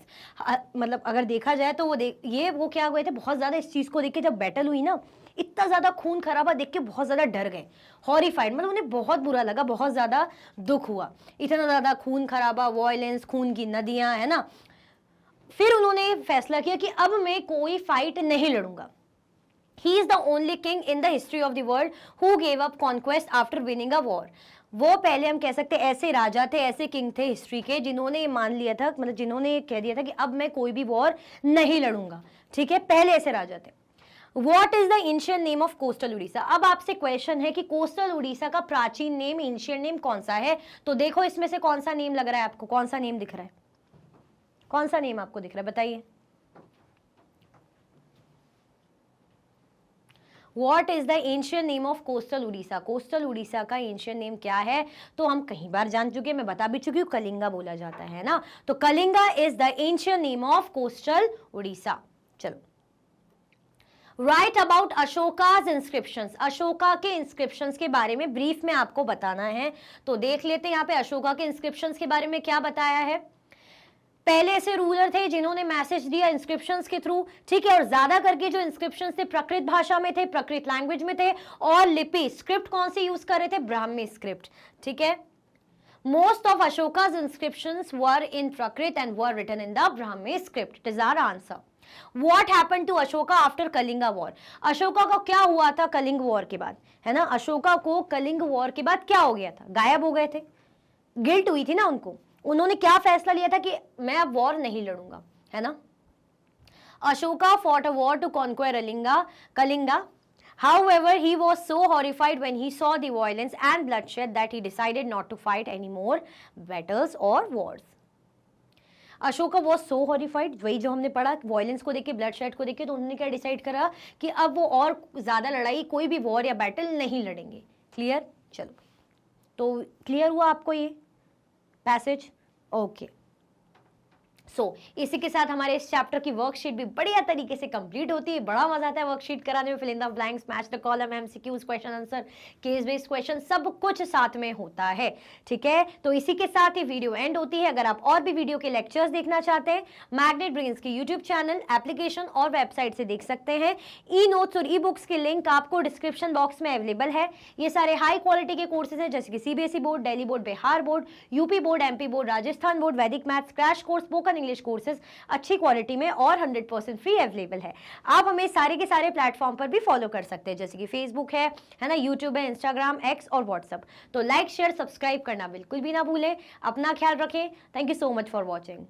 मतलब अगर देखा जाए तो वो क्या हुए थे, बहुत ज्यादा इस चीज को देख के, जब बैटल हुई ना, इतना ज्यादा खून खराबा देख के बहुत ज्यादा डर गए। हॉरिफाइड मतलब उन्हें बहुत बुरा लगा, बहुत ज्यादा दुख हुआ, इतना ज्यादा खून खराबा, वॉयलेंस, खून की नदियां, है ना। फिर उन्होंने फैसला किया कि अब मैं कोई फाइट नहीं लड़ूंगा। He is the only king in the history of the world who gave up conquest after winning a war। वो पहले हम कह सकते हैं ऐसे राजा थे, ऐसे किंग थे हिस्ट्री के, जिन्होंने ये मान लिया था, मतलब जिन्होंने कह दिया था कि अब मैं कोई भी वॉर नहीं लड़ूंगा, ठीक है, पहले ऐसे राजा थे। What is the ancient name of coastal Orissa? अब आपसे क्वेश्चन है कि कोस्टल उड़ीसा का प्राचीन नेम, एंशिएंट नेम कौन सा है, तो देखो इसमें से कौन सा नेम लग रहा है आपको, कौन सा नेम दिख रहा है, कौन सा नेम आपको दिख रहा है, बताइए। What is the ancient name of coastal Orissa? Coastal Orissa का एंशिएंट नेम क्या है, तो हम कई बार जान चुके हैं, मैं बता भी चुकी हूँ, कलिंगा बोला जाता है ना। तो Kalinga is the ancient name of coastal Orissa. चलो, write about Ashoka's inscriptions. Ashoka के इंस्क्रिप्शंस के बारे में ब्रीफ में आपको बताना है, तो देख लेते हैं यहाँ पे अशोका के इंस्क्रिप्शंस के बारे में क्या बताया है। पहले ऐसे रूलर थे जिन्होंने मैसेज दिया इंस्क्रिप्शंस के थ्रू, ठीक है, और ज्यादा करके जो इंस्क्रिप्शंस थे प्राकृत भाषा में थे, प्राकृत लैंग्वेज में थे, और लिपि स्क्रिप्ट कौन सी यूज कर रहे थे, ब्राह्मी स्क्रिप्ट, ठीक है। Most of Ashoka's inscriptions were in Prakrit and were written in the Brahmi script. It is our answer. What happened to Ashoka after Kalinga war? Ashoka को क्या हुआ था कलिंग वॉर के बाद, है ना, अशोका को कलिंग वॉर के बाद क्या हो गया था, गायब हो गए थे, गिल्ट हुई थी ना उनको। उन्होंने क्या फैसला लिया था कि मैं अब वॉर नहीं लड़ूंगा, है ना। Ashoka fought a war to conquer Kalinga। However, he was so horrified when he saw the violence and bloodshed that he decided not to fight any more battles or wars। Ashoka was so horrified, वही जो हमने पढ़ा, violence को देख के, blood shed को देख के, तो उन्होंने क्या डिसाइड करा कि अब वो और ज्यादा लड़ाई, कोई भी वॉर या बैटल नहीं लड़ेंगे। क्लियर? चलो, तो क्लियर हुआ आपको ये पैसेज? ओके। इसी के साथ हमारे इस चैप्टर की वर्कशीट भी बढ़िया तरीके से कंप्लीट होती है। बड़ा मजा आता है वर्कशीट कराने में। Fill in the blanks, match the column, MCQs, question answer, case based question, सब कुछ साथ में होता है। ठीक है, तो इसी के साथ ही वीडियो एंड होती है। अगर आप और भी वीडियो के लेक्चर्स देखना चाहते हैं, मैग्नेट ब्रेन्स के यूट्यूब चैनल, एप्लीकेशन और वेबसाइट से देख सकते हैं। ई नोट्स और ई बुक्स के लिंक आपको डिस्क्रिप्शन बॉक्स में अवेलेबल है। ये सारे हाई क्वालिटी के कोर्सेज हैं, जैसे कि CBSE board, Delhi board, Bihar board, UP board, MP board, Rajasthan board, Vedic maths, crash course, spoken English courses अच्छी क्वालिटी में और 100% फ्री अवेलेबल है। आप हमें सारे के सारे प्लेटफॉर्म पर भी फॉलो कर सकते हैं, जैसे कि फेसबुक है ना, यूट्यूब है, इंस्टाग्राम, एक्स और व्हाट्सएप। तो लाइक, शेयर, सब्सक्राइब करना बिल्कुल भी ना भूलें। अपना ख्याल रखें। Thank you so much for watching.